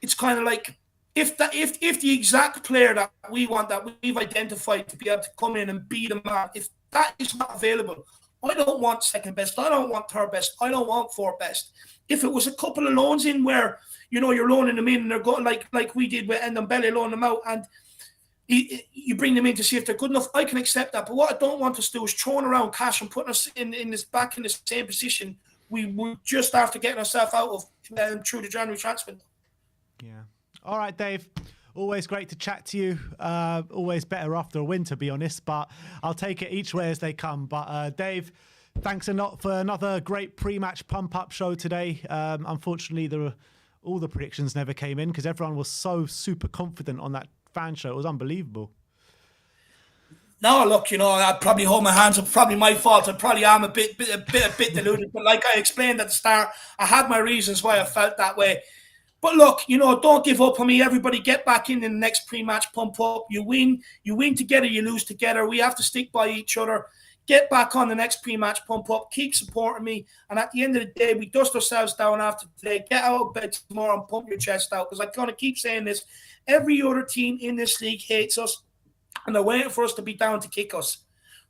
it's kind of like, if the exact player that we want, that we've identified to be able to come in and be the man, if that is not available, I don't want second best. I don't want third best. I don't want fourth best. If it was a couple of loans in where, you're loaning them in and they're going like we did with Ndombele, loan them out, and you bring them in to see if they're good enough, I can accept that. But what I don't want us to do is throwing around cash and putting us in this back in the same position we just after getting ourselves out of through the January transfer window. Yeah. All right, Dave. Always great to chat to you. Always better after a win, to be honest. But I'll take it each way as they come. But Dave, thanks a lot for another great pre-match pump-up show today. Unfortunately, all the predictions never came in because everyone was so super confident on that fan show. It was unbelievable. No, look, I'd probably hold my hands up. Probably my fault. I probably am a bit deluded. But like I explained at the start, I had my reasons why I felt that way. But look, don't give up on me. Everybody get back in the next pre-match pump-up. You win together, you lose together. We have to stick by each other. Get back on the next pre-match pump-up. Keep supporting me. And at the end of the day, we dust ourselves down after today. Get out of bed tomorrow and pump your chest out. Because I'm going to keep saying this. Every other team in this league hates us. And they're waiting for us to be down to kick us.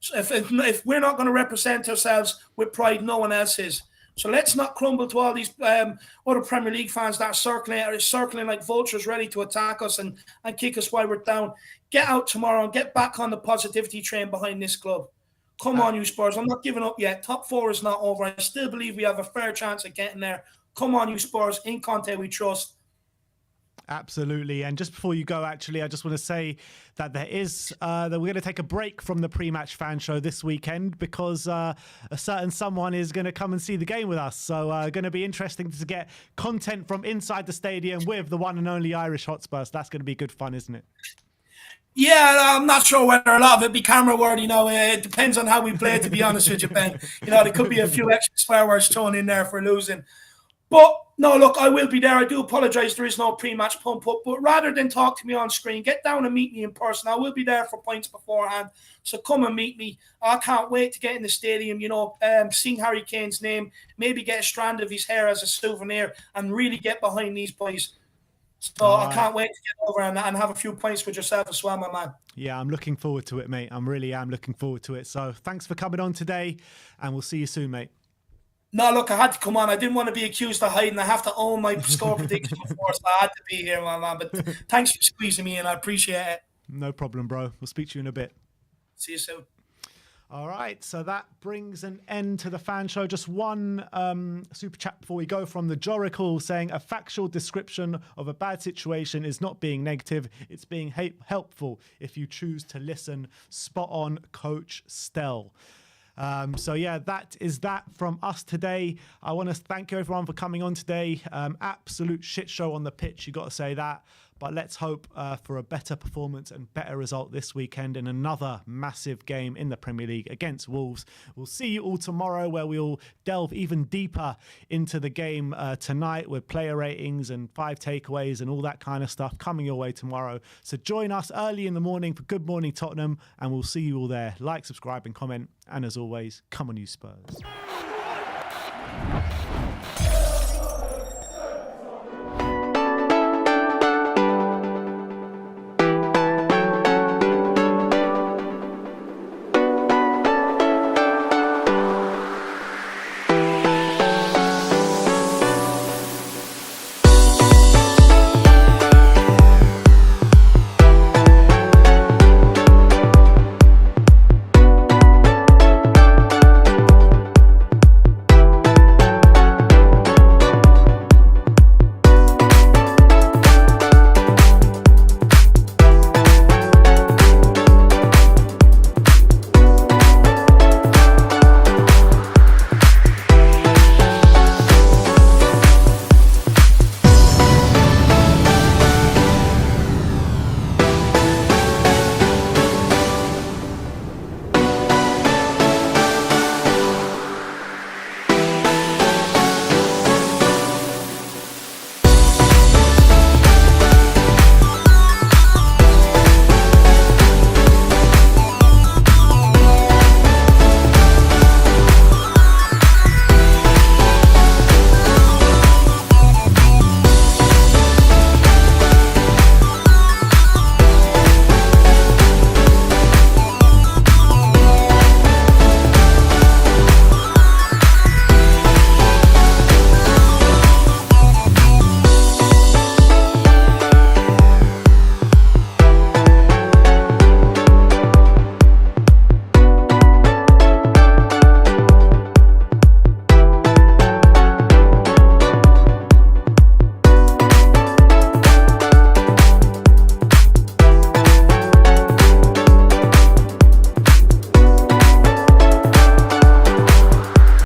So if we're not going to represent ourselves with pride, no one else is. So let's not crumble to all these other Premier League fans that are circling like vultures ready to attack us and kick us while we're down. Get out tomorrow and get back on the positivity train behind this club. Come on, you Spurs. I'm not giving up yet. Top 4 is not over. I still believe we have a fair chance of getting there. Come on, you Spurs. In Conte we trust. Absolutely. And just before you go, actually, I just want to say that that we're going to take a break from the pre-match fan show this weekend because a certain someone is going to come and see the game with us. So going to be interesting to get content from inside the stadium with the one and only Irish Hotspurs. That's going to be good fun, isn't it? Yeah, I'm not sure whether a lot of it be camera worthy. It depends on how we play, to be honest with you, Ben. There could be a few extra swear words thrown in there for losing. But no, look, I will be there. I do apologise there is no pre-match pump-up. But rather than talk to me on screen, get down and meet me in person. I will be there for points beforehand. So come and meet me. I can't wait to get in the stadium, sing Harry Kane's name, maybe get a strand of his hair as a souvenir and really get behind these boys. So I can't wait to get over and have a few points with yourself as well, my man. Yeah, I'm looking forward to it, mate. I really am looking forward to it. So thanks for coming on today, and we'll see you soon, mate. No, look, I had to come on. I didn't want to be accused of hiding. I have to own my score prediction before, so I had to be here, my man. But thanks for squeezing me in. I appreciate it. No problem, bro. We'll speak to you in a bit. See you soon. All right, so that brings an end to the fan show. Just one super chat before we go from the Joracle saying a factual description of a bad situation is not being negative. It's being helpful if you choose to listen. Spot on, Coach Stell. So yeah, that is that from us today. I want to thank you everyone for coming on today. Absolute shit show on the pitch, you got to say that. But let's hope for a better performance and better result this weekend in another massive game in the Premier League against Wolves. We'll see you all tomorrow where we'll delve even deeper into the game tonight with player ratings and 5 takeaways and all that kind of stuff coming your way tomorrow. So join us early in the morning for Good Morning Tottenham and we'll see you all there. Like, subscribe and comment. And as always, come on you Spurs.